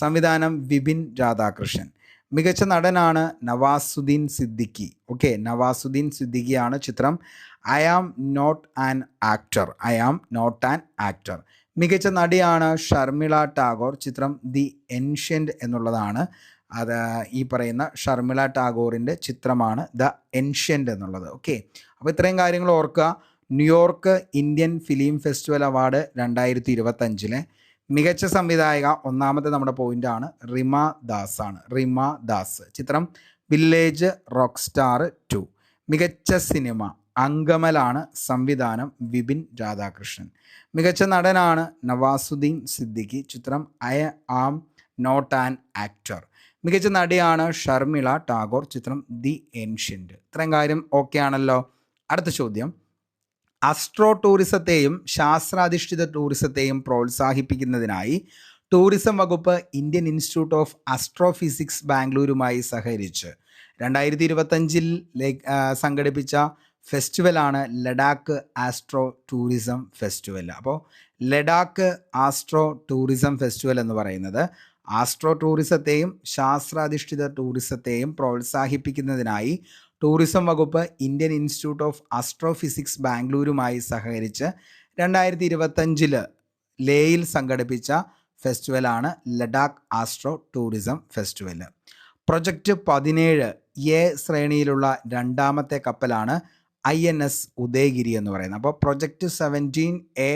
സംവിധാനം വിപിൻ രാധാകൃഷ്ണൻ. മികച്ച നടനാണ് നവാസുദ്ദീൻ സിദ്ദിഖി. ഓക്കെ, നവാസുദ്ദീൻ സിദ്ദിഖിയാണ്, ചിത്രം I am not an actor. I am not an actor. മികച്ച നടിയാണ് ഷർമിള ടാഗോർ, ചിത്രം ദി എൻഷ്യൻ്റ് എന്നുള്ളതാണ്. അത് ഈ പറയുന്ന ഷർമിള ടാഗോറിൻ്റെ ചിത്രമാണ് ദ എൻഷ്യൻ്റ് എന്നുള്ളത്. ഓക്കെ, അപ്പോൾ ഇത്രയും കാര്യങ്ങൾ ഓർക്കുക. New York Indian Film Festival Award 2025 മികച്ച സംവിധായക, ഒന്നാമത്തെ നമ്മുടെ പോയിൻ്റാണ്, റിമ ദാസ് ആണ്. റിമ ദാസ്, ചിത്രം വില്ലേജ് റോക്ക് സ്റ്റാർ 2. മികച്ച സിനിമ അങ്കമലാണ്, സംവിധാനം വിപിൻ രാധാകൃഷ്ണൻ. മികച്ച നടനാണ് നവാസുദ്ദീൻ സിദ്ദിഖി, ചിത്രം I am not an actor. മികച്ച നടിയാണ് ഷർമിള ടാഗോർ, ചിത്രം ദി ഏൻഷ്യൻ്റ്. ഇത്രയും കാര്യം ഓക്കെ ആണല്ലോ. അടുത്ത ചോദ്യം, അസ്ട്രോ ടൂറിസത്തെയും ശാസ്ത്രാധിഷ്ഠിത ടൂറിസത്തെയും പ്രോത്സാഹിപ്പിക്കുന്നതിനായി ടൂറിസം വകുപ്പ് ഇന്ത്യൻ ഇൻസ്റ്റിറ്റ്യൂട്ട് ഓഫ് ആസ്ട്രോഫിസിക്സ് ബാംഗ്ലൂരുമായി സഹകരിച്ച് 2025 സംഘടിപ്പിച്ച ഫെസ്റ്റിവലാണ് ലഡാക്ക് ആസ്ട്രോ ടൂറിസം ഫെസ്റ്റിവൽ. അപ്പോൾ ലഡാക്ക് ആസ്ട്രോ ടൂറിസം ഫെസ്റ്റിവൽ എന്ന് പറയുന്നത് ആസ്ട്രോ ടൂറിസത്തെയും ശാസ്ത്രാധിഷ്ഠിത ടൂറിസത്തെയും പ്രോത്സാഹിപ്പിക്കുന്നതിനായി ടൂറിസം വകുപ്പ് ഇന്ത്യൻ ഇൻസ്റ്റിറ്റ്യൂട്ട് ഓഫ് ആസ്ട്രോഫിസിക്സ് ബാംഗ്ലൂരുമായി സഹകരിച്ച് 2025 ലേയിൽ സംഘടിപ്പിച്ച ഫെസ്റ്റിവലാണ് Ladakh Astro Tourism Festival. Project 17A ശ്രേണിയിലുള്ള രണ്ടാമത്തെ കപ്പലാണ് INS ഉദയഗിരി എന്ന് പറയുന്നത്. അപ്പോൾ പ്രൊജക്റ്റ് 17A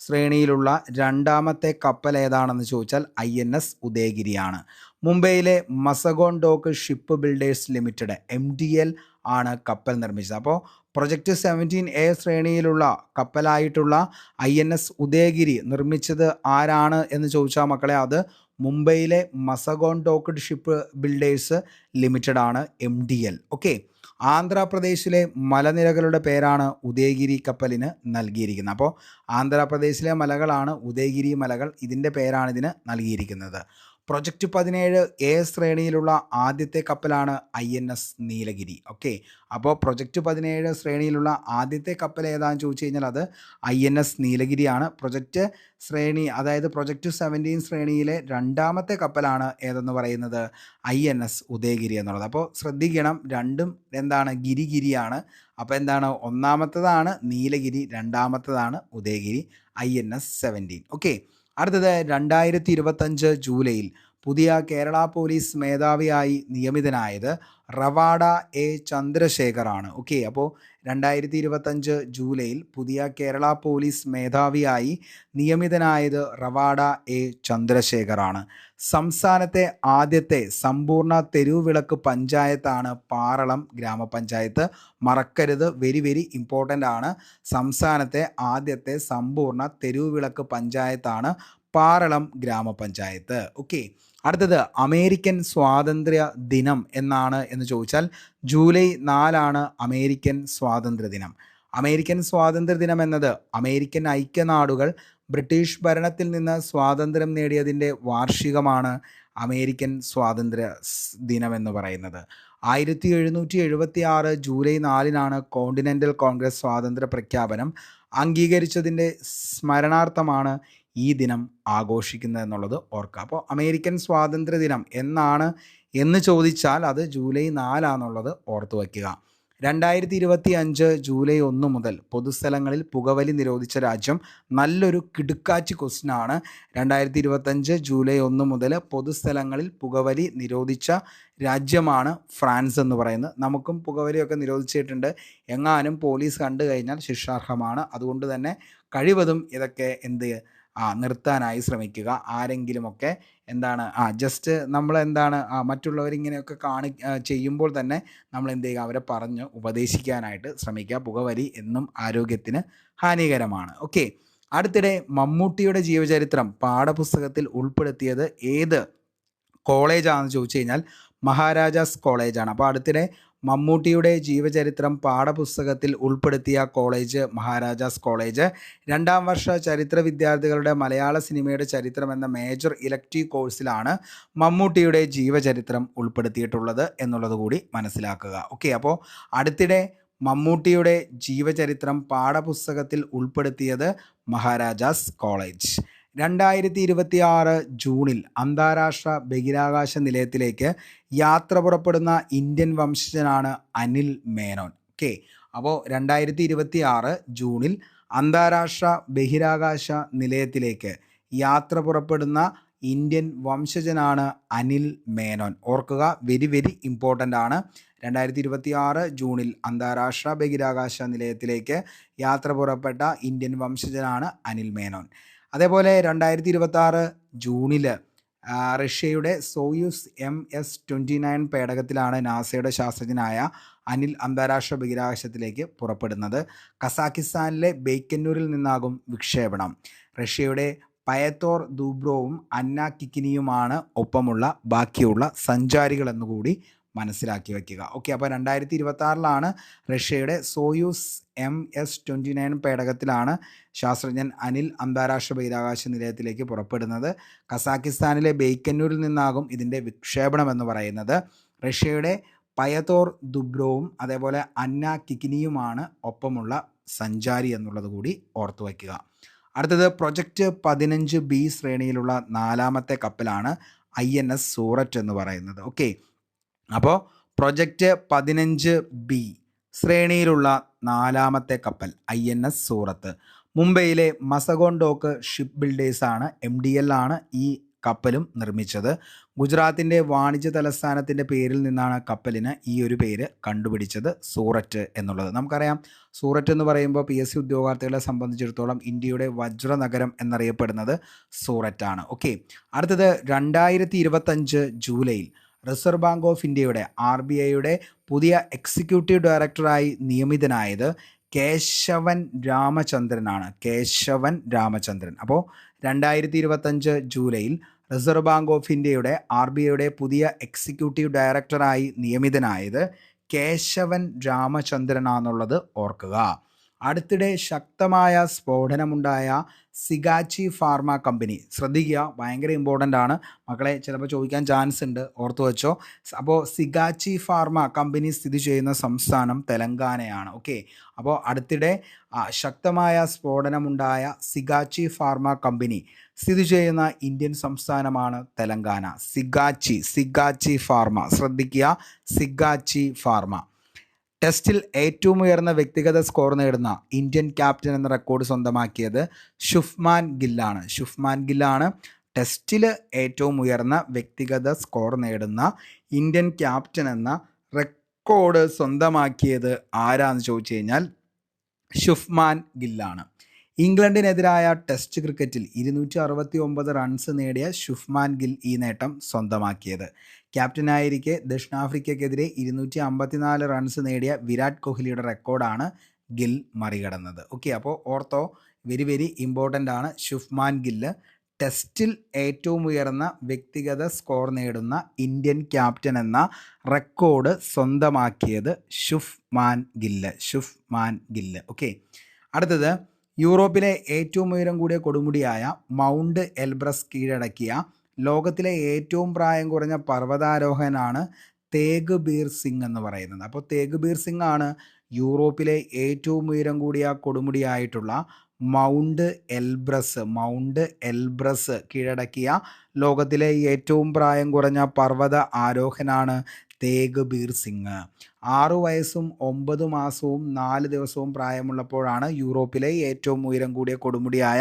ശ്രേണിയിലുള്ള രണ്ടാമത്തെ കപ്പൽ ഏതാണെന്ന് ചോദിച്ചാൽ INS ഉദയഗിരിയാണ്. മുംബൈയിലെ Mazagon dock ship builders limited MDL ആണ് കപ്പൽ നിർമ്മിച്ചത്. അപ്പോൾ പ്രൊജക്റ്റ് 17A ശ്രേണിയിലുള്ള കപ്പലായിട്ടുള്ള INS ഉദയഗിരി നിർമ്മിച്ചത് ആരാണ് എന്ന് ചോദിച്ചാൽ മക്കളെ, അത് മുംബൈയിലെ മസഗോൺ ഡോക്ക്ഡ് ഷിപ്പ് ബിൽഡേഴ്സ് ലിമിറ്റഡ് ആണ് MDL. ഓക്കെ. ആന്ധ്രാപ്രദേശിലെ മലനിരകളുടെ പേരാണ് ഉദയഗിരി കപ്പലിന് നൽകിയിരിക്കുന്നത്. അപ്പോൾ ആന്ധ്രാപ്രദേശിലെ മലകളാണ് ഉദയഗിരി മലകൾ, ഇതിൻ്റെ പേരാണ് ഇതിന് നൽകിയിരിക്കുന്നത്. പ്രൊജക്റ്റ് 17A ശ്രേണിയിലുള്ള ആദ്യത്തെ കപ്പലാണ് INS നീലഗിരി. ഓക്കെ. അപ്പോൾ പ്രൊജക്റ്റ് 17 ശ്രേണിയിലുള്ള ആദ്യത്തെ കപ്പൽ ഏതാണെന്ന് ചോദിച്ചു കഴിഞ്ഞാൽ അത് INS നീലഗിരിയാണ്. പ്രൊജക്റ്റ് ശ്രേണി, അതായത് പ്രൊജക്റ്റ് 17 ശ്രേണിയിലെ രണ്ടാമത്തെ കപ്പലാണ് ഏതെന്ന് പറയുന്നത് INS ഉദയഗിരി എന്നുള്ളത്. അപ്പോൾ ശ്രദ്ധിക്കണം, രണ്ടും എന്താണ്, ഗിരിഗിരിയാണ്. അപ്പോൾ എന്താണ്, ഒന്നാമത്തതാണ് നീലഗിരി, രണ്ടാമത്തതാണ് ഉദയഗിരി, INS 17. ഓക്കെ. അടുത്തത് 2025 ജൂലൈയിൽ പുതിയ കേരള പോലീസ് മേധാവിയായി നിയമിതനായത് റവാഡ A ചന്ദ്രശേഖറാണ്. ഓക്കെ. അപ്പോൾ 2025 ജൂലൈയിൽ പുതിയ കേരള പോലീസ് മേധാവിയായി നിയമിതനായത് റവാഡ A ചന്ദ്രശേഖറാണ്. സംസ്ഥാനത്തെ ആദ്യത്തെ സമ്പൂർണ്ണ തെരുവുവിളക്ക് പഞ്ചായത്താണ് പാറളം ഗ്രാമപഞ്ചായത്ത്. മറക്കരുത്, വെരി വെരി ഇമ്പോർട്ടൻ്റ് ആണ്. സംസ്ഥാനത്തെ ആദ്യത്തെ സമ്പൂർണ്ണ തെരുവുവിളക്ക് പഞ്ചായത്താണ് പാറളം ഗ്രാമപഞ്ചായത്ത്. ഓക്കെ. അടുത്തത് അമേരിക്കൻ സ്വാതന്ത്ര്യ ദിനം എന്നാണ് എന്ന് ചോദിച്ചാൽ ജൂലൈ 4 അമേരിക്കൻ സ്വാതന്ത്ര്യ ദിനം. അമേരിക്കൻ സ്വാതന്ത്ര്യ ദിനം എന്നത് അമേരിക്കൻ ഐക്യനാടുകൾ ബ്രിട്ടീഷ് ഭരണത്തിൽ നിന്ന് സ്വാതന്ത്ര്യം നേടിയതിൻ്റെ വാർഷികമാണ് അമേരിക്കൻ സ്വാതന്ത്ര്യ ദിനം എന്ന് പറയുന്നത്. 1776 ജൂലൈ 4 കോണ്ടിനെൻ്റൽ കോൺഗ്രസ് സ്വാതന്ത്ര്യ പ്രഖ്യാപനം അംഗീകരിച്ചതിൻ്റെ സ്മരണാർത്ഥമാണ് ഈ ദിനം ആഘോഷിക്കുന്നത് എന്നുള്ളത് ഓർക്കുക. അപ്പോൾ അമേരിക്കൻ സ്വാതന്ത്ര്യ ദിനം എന്നാണ് എന്ന് ചോദിച്ചാൽ അത് ജൂലൈ 4 ഓർത്തു വയ്ക്കുക. 2025 ജൂലൈ 1 മുതൽ പൊതുസ്ഥലങ്ങളിൽ പുകവലി നിരോധിച്ച രാജ്യം. നല്ലൊരു കിടുക്കാച്ചി ക്വസ്റ്റ്യനാണ്. 2025 ജൂലൈ 1 മുതൽ പൊതുസ്ഥലങ്ങളിൽ പുകവലി നിരോധിച്ച രാജ്യമാണ് ഫ്രാൻസ് എന്ന് പറയുന്നത്. നമുക്കും പുകവലിയൊക്കെ നിരോധിച്ചിട്ടുണ്ട്. എങ്ങാനും പോലീസ് കണ്ടു കഴിഞ്ഞാൽ ശിക്ഷാർഹമാണ്. അതുകൊണ്ട് തന്നെ കഴിവതും ഇതൊക്കെ നിർത്താനായി ശ്രമിക്കുക. ആരെങ്കിലുമൊക്കെ എന്താണ് ജസ്റ്റ് നമ്മൾ എന്താണ് മറ്റുള്ളവരിങ്ങനെയൊക്കെ ചെയ്യുമ്പോൾ തന്നെ നമ്മൾ എന്ത് ചെയ്യുക, അവരെ പറഞ്ഞ് ഉപദേശിക്കാനായിട്ട് ശ്രമിക്കുക. പുകവലി എന്നും ആരോഗ്യത്തിന് ഹാനികരമാണ്. ഓക്കെ. അടുത്തിടെ മമ്മൂട്ടിയുടെ ജീവചരിത്രം പാഠപുസ്തകത്തിൽ ഉൾപ്പെടുത്തിയത് ഏത് കോളേജാണെന്ന് ചോദിച്ചു കഴിഞ്ഞാൽ മഹാരാജാസ് കോളേജാണ്. അപ്പോൾ അടുത്തിടെ മമ്മൂട്ടിയുടെ ജീവചരിത്രം പാഠപുസ്തകത്തിൽ ഉൾപ്പെടുത്തിയ കോളേജ് മഹാരാജാസ് കോളേജ്. 2ാം വർഷ ചരിത്ര വിദ്യാർത്ഥികളുടെ മലയാള സിനിമയുടെ ചരിത്രം എന്ന മേജർ ഇലക്ടീവ് കോഴ്സിലാണ് മമ്മൂട്ടിയുടെ ജീവചരിത്രം ഉൾപ്പെടുത്തിയിട്ടുള്ളത് എന്നുള്ളത് കൂടി മനസ്സിലാക്കുക. ഓക്കെ. അപ്പോൾ അടുത്തിടെ മമ്മൂട്ടിയുടെ ജീവചരിത്രം പാഠപുസ്തകത്തിൽ ഉൾപ്പെടുത്തിയത് മഹാരാജാസ് കോളേജ്. 2026 ജൂണിൽ അന്താരാഷ്ട്ര ബഹിരാകാശ നിലയത്തിലേക്ക് യാത്ര പുറപ്പെടുന്ന ഇന്ത്യൻ വംശജനാണ് അനിൽ മേനോൻ. ഓക്കെ. അപ്പോൾ 2026 ജൂണിൽ അന്താരാഷ്ട്ര ബഹിരാകാശ നിലയത്തിലേക്ക് യാത്ര പുറപ്പെടുന്ന ഇന്ത്യൻ വംശജനാണ് അനിൽ മേനോൻ. ഓർക്കുക, വെരി വെരി ഇമ്പോർട്ടൻ്റ് ആണ്. 2026 ജൂണിൽ അന്താരാഷ്ട്ര ബഹിരാകാശ നിലയത്തിലേക്ക് യാത്ര പുറപ്പെട്ട ഇന്ത്യൻ വംശജനാണ് അനിൽ മേനോൻ. അതേപോലെ 2026 ജൂണിൽ റഷ്യയുടെ സോയൂസ് MS-29 പേടകത്തിലാണ് നാസയുടെ ശാസ്ത്രജ്ഞനായ അനിൽ അന്താരാഷ്ട്ര ബഹിരാകാശത്തിലേക്ക് പുറപ്പെടുന്നത്. കസാക്കിസ്ഥാനിലെ ബെയ്ക്കന്നൂരിൽ നിന്നാകും വിക്ഷേപണം. റഷ്യയുടെ പയത്തോർ ദൂബ്രോവും അന്ന കിക്കിനിയുമാണ് ഒപ്പമുള്ള ബാക്കിയുള്ള സഞ്ചാരികൾ എന്നുകൂടി മനസ്സിലാക്കി വയ്ക്കുക. ഓക്കെ. അപ്പോൾ 2026 റഷ്യയുടെ സോയൂസ് MS-29 പേടകത്തിലാണ് ശാസ്ത്രജ്ഞൻ അനിൽ അന്താരാഷ്ട്ര ബഹിരാകാശ നിലയത്തിലേക്ക് പുറപ്പെടുന്നത്. കസാക്കിസ്ഥാനിലെ ബെയ്ക്കന്നൂരിൽ നിന്നാകും ഇതിൻ്റെ വിക്ഷേപണം എന്ന് പറയുന്നത്. റഷ്യയുടെ പയത്തോർ ദുബ്രോവും അതേപോലെ അന്ന കിക്കിനിയുമാണ് ഒപ്പമുള്ള സഞ്ചാരി എന്നുള്ളത് കൂടി ഓർത്തു വയ്ക്കുക. അടുത്തത് പ്രൊജക്റ്റ് 15B ശ്രേണിയിലുള്ള 4ാമത്തെ കപ്പലാണ് INS സൂററ്റ് എന്ന് പറയുന്നത്. ഓക്കെ. അപ്പോൾ പ്രൊജക്റ്റ് 15B ശ്രേണിയിലുള്ള 4ാമത്തെ കപ്പൽ INS സൂറത്ത്. മുംബൈയിലെ മസഗോൺ ഡോക്ക് ഷിപ്പ് ബിൽഡേഴ്സാണ്, MDL ആണ് ഈ കപ്പലും നിർമ്മിച്ചത്. ഗുജറാത്തിൻ്റെ വാണിജ്യ തലസ്ഥാനത്തിൻ്റെ പേരിൽ നിന്നാണ് കപ്പലിന് ഈ ഒരു പേര് കണ്ടുപിടിച്ചത്, സൂററ്റ് എന്നുള്ളത്. നമുക്കറിയാം, സൂററ്റ് എന്ന് പറയുമ്പോൾ PSC ഉദ്യോഗാർത്ഥികളെ സംബന്ധിച്ചിടത്തോളം ഇന്ത്യയുടെ വജ്രനഗരം എന്നറിയപ്പെടുന്നത് സൂററ്റാണ്. ഓക്കെ. അടുത്തത് 2025 ജൂലൈയിൽ റിസർവ് ബാങ്ക് ഓഫ് ഇന്ത്യയുടെ RBIയുടെ പുതിയ എക്സിക്യൂട്ടീവ് ഡയറക്ടറായി നിയമിതനായത് കേശവൻ രാമചന്ദ്രനാണ്. കേശവൻ രാമചന്ദ്രൻ. അപ്പോൾ 2025 ജൂലൈയിൽ റിസർവ് ബാങ്ക് ഓഫ് ഇന്ത്യയുടെ RBIയുടെ പുതിയ എക്സിക്യൂട്ടീവ് ഡയറക്ടറായി നിയമിതനായത് കേശവൻ രാമചന്ദ്രനാന്നുള്ളത് ഓർക്കുക. അടുത്തിടെ ശക്തമായ സ്ഫോടനമുണ്ടായ സിഗാച്ചി ഫാർമ കമ്പനി, ശ്രദ്ധിക്കുക, ഭയങ്കര ഇമ്പോർട്ടൻ്റ് ആണ് മക്കളെ, ചിലപ്പോൾ ചോദിക്കാൻ ചാൻസ് ഉണ്ട്, ഓർത്തു വെച്ചോ. അപ്പോൾ സിഗാച്ചി ഫാർമ കമ്പനി സ്ഥിതി ചെയ്യുന്ന സംസ്ഥാനം തെലങ്കാനയാണ്. ഓക്കെ, അപ്പോൾ അടുത്തിടെ ശക്തമായ സ്ഫോടനമുണ്ടായ സിഗാച്ചി ഫാർമ കമ്പനി സ്ഥിതി ചെയ്യുന്ന ഇന്ത്യൻ സംസ്ഥാനമാണ് തെലങ്കാന. സിഗാച്ചി ഫാർമ, ശ്രദ്ധിക്കുക, സിഗാച്ചി ഫാർമ. ടെസ്റ്റിൽ ഏറ്റവും ഉയർന്ന വ്യക്തിഗത സ്കോർ നേടുന്ന ഇന്ത്യൻ ക്യാപ്റ്റൻ എന്ന റെക്കോർഡ് സ്വന്തമാക്കിയത് ശുഭ്മാൻ ഗില്ലാണ്. ടെസ്റ്റിൽ ഏറ്റവും ഉയർന്ന വ്യക്തിഗത സ്കോർ നേടുന്ന ഇന്ത്യൻ ക്യാപ്റ്റൻ എന്ന റെക്കോർഡ് സ്വന്തമാക്കിയത് ആരാന്ന് ചോദിച്ചു കഴിഞ്ഞാൽ ശുഭ്മാൻ ഗില്ലാണ്. ഇംഗ്ലണ്ടിനെതിരായ ടെസ്റ്റ് ക്രിക്കറ്റിൽ 269 റൺസ് നേടിയ ശുഭ്മാൻ ഗിൽ ഈ നേട്ടം സ്വന്തമാക്കിയത്. ക്യാപ്റ്റനായിരിക്കെ ദക്ഷിണാഫ്രിക്കയ്ക്കെതിരെ 254 റൺസ് നേടിയ വിരാട് കോഹ്ലിയുടെ റെക്കോർഡാണ് ഗിൽ മറികടന്നത്. ഓക്കെ, അപ്പോൾ ഓർത്തോ, വെരി വെരി ഇമ്പോർട്ടൻ്റ് ആണ്. ശുഭ്മാൻ ഗില്ല് ടെസ്റ്റിൽ ഏറ്റവും ഉയർന്ന വ്യക്തിഗത സ്കോർ നേടുന്ന ഇന്ത്യൻ ക്യാപ്റ്റൻ എന്ന റെക്കോർഡ് സ്വന്തമാക്കിയത് ശുഭ്മാൻ ഗില്ല്. ഓക്കെ, അടുത്തത് യൂറോപ്പിലെ ഏറ്റവും ഉയരം കൂടിയ കൊടുമുടിയായ മൗണ്ട് എൽബ്രസ് കീഴടക്കിയ ലോകത്തിലെ ഏറ്റവും പ്രായം കുറഞ്ഞ പർവ്വതാരോഹകനാണ് തേഗ് ബീർ സിംഗ് എന്ന് പറയുന്നത്. അപ്പോൾ തേഗ് ബീർ സിംഗ് ആണ് യൂറോപ്പിലെ ഏറ്റവും ഉയരം കൂടിയ കൊടുമുടിയായിട്ടുള്ള മൗണ്ട് എൽബ്രസ് കീഴടക്കിയ ലോകത്തിലെ ഏറ്റവും പ്രായം കുറഞ്ഞ പർവ്വത ആരോഹനാണ് തേഗ് ബീർ സിംഗ്. 6 വയസ്സും 9 മാസവും 4 ദിവസവും പ്രായമുള്ളപ്പോഴാണ് യൂറോപ്പിലെ ഏറ്റവും ഉയരം കൂടിയ കൊടുമുടിയായ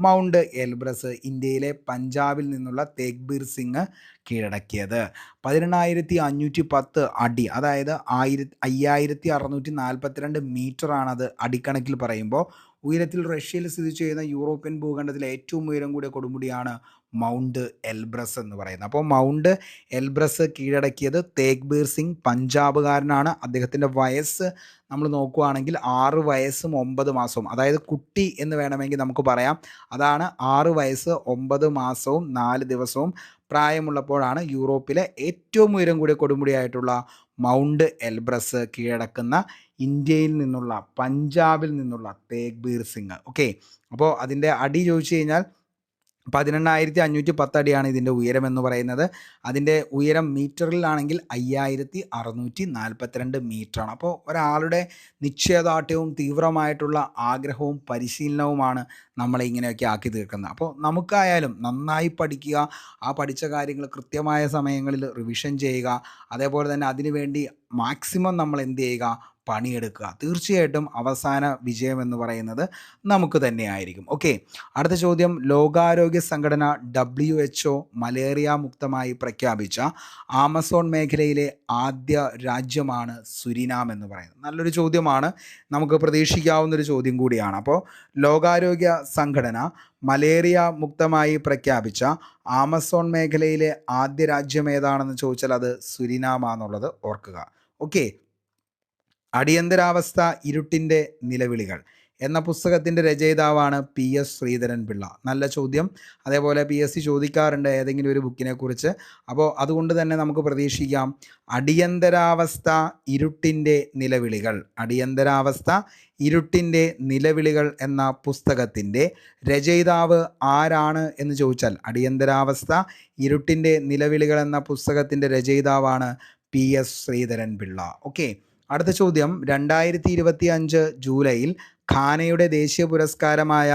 മൗണ്ട് എൽബ്രസ് ഇന്ത്യയിലെ പഞ്ചാബിൽ നിന്നുള്ള തേഗ് ബീർ സിംഗ് കീഴടക്കിയത്. 18,510 അടി, അതായത് 5,642 മീറ്ററാണത് അടിക്കണക്കിൽ പറയുമ്പോൾ. ഉയരത്തിൽ റഷ്യയിൽ സ്ഥിതി ചെയ്യുന്ന യൂറോപ്യൻ ഭൂഖണ്ഡത്തിലെ ഏറ്റവും ഉയരം കൂടിയ കൊടുമുടിയാണ് മൗണ്ട് എൽബ്രസ് എന്ന് പറയുന്നത്. അപ്പോൾ മൗണ്ട് എൽബ്രസ് കീഴടക്കിയത് തേഗ് ബീർ സിംഗ്, പഞ്ചാബുകാരനാണ്. അദ്ദേഹത്തിൻ്റെ വയസ്സ് നമ്മൾ നോക്കുകയാണെങ്കിൽ 6 വയസ്സും 9 മാസവും, അതായത് കുട്ടി എന്ന് വേണമെങ്കിൽ നമുക്ക് പറയാം. അതാണ് 6 വയസ്സ് 9 മാസവും 4 ദിവസവും പ്രായമുള്ളപ്പോഴാണ് യൂറോപ്പിലെ ഏറ്റവും ഉയരം കൂടിയ കൊടുമുടിയായിട്ടുള്ള മൗണ്ട് എൽബ്രസ് കീഴടക്കുന്ന ഇന്ത്യയിൽ നിന്നുള്ള, പഞ്ചാബിൽ നിന്നുള്ള തേഗ് ബീർ സിംഗ്. ഓക്കെ, അപ്പോൾ അതിൻ്റെ അടി ചോദിച്ചു കഴിഞ്ഞാൽ 18,510 അടിയാണ് ഇതിൻ്റെ ഉയരം എന്ന് പറയുന്നത്. അതിൻ്റെ ഉയരം മീറ്ററിലാണെങ്കിൽ 5,642 മീറ്ററാണ്. അപ്പോൾ ഒരാളുടെ നിശ്ചയദാർഢ്യവും തീവ്രമായിട്ടുള്ള ആഗ്രഹവും പരിശീലനവുമാണ് നമ്മളെ ഇങ്ങനെയൊക്കെ ആക്കി തീർക്കുന്നത്. അപ്പോൾ നമുക്കായാലും നന്നായി പഠിക്കുക, ആ പഠിച്ച കാര്യങ്ങൾ കൃത്യമായ സമയങ്ങളിൽ റിവിഷൻ ചെയ്യുക, അതേപോലെ തന്നെ അതിനുവേണ്ടി മാക്സിമം നമ്മൾ എന്ത് ചെയ്യുക, പണിയെടുക്കുക. തീർച്ചയായിട്ടും അവസാന വിജയം എന്ന് പറയുന്നത് നമുക്ക് തന്നെയായിരിക്കും. ഓക്കെ, അടുത്ത ചോദ്യം, ലോകാരോഗ്യ സംഘടന WHO മലേറിയ മുക്തമായി പ്രഖ്യാപിച്ച ആമസോൺ മേഖലയിലെ ആദ്യ രാജ്യമാണ് സുരിനാം എന്ന് പറയുന്നത്. നല്ലൊരു ചോദ്യമാണ്, നമുക്ക് പ്രതീക്ഷിക്കാവുന്നൊരു ചോദ്യം കൂടിയാണ്. അപ്പോൾ ലോകാരോഗ്യ സംഘടന മലേറിയ മുക്തമായി പ്രഖ്യാപിച്ച ആമസോൺ മേഖലയിലെ ആദ്യ രാജ്യം ഏതാണെന്ന് ചോദിച്ചാൽ അത് സുരിനാമാന്നുള്ളത് ഓർക്കുക. ഓക്കെ, അടിയന്തരാവസ്ഥ ഇരുട്ടിൻ്റെ നിലവിളികൾ എന്ന പുസ്തകത്തിൻ്റെ രചയിതാവാണ് PS ശ്രീധരൻപിള്ള. നല്ല ചോദ്യം. അതേപോലെ PSC ചോദിക്കാറുണ്ട് ഏതെങ്കിലും ഒരു ബുക്കിനെ കുറിച്ച്. അപ്പോൾ അതുകൊണ്ട് തന്നെ നമുക്ക് പ്രതീക്ഷിക്കാം അടിയന്തരാവസ്ഥ ഇരുട്ടിൻ്റെ നിലവിളികൾ എന്ന പുസ്തകത്തിൻ്റെ രചയിതാവ് ആരാണ് എന്ന് ചോദിച്ചാൽ അടിയന്തരാവസ്ഥ ഇരുട്ടിൻ്റെ നിലവിളികൾ എന്ന പുസ്തകത്തിൻ്റെ രചയിതാവാണ് PS ശ്രീധരൻപിള്ള. ഓക്കെ, അടുത്ത ചോദ്യം, 2025 ജൂലൈയിൽ ഖാനയുടെ ദേശീയ പുരസ്കാരമായ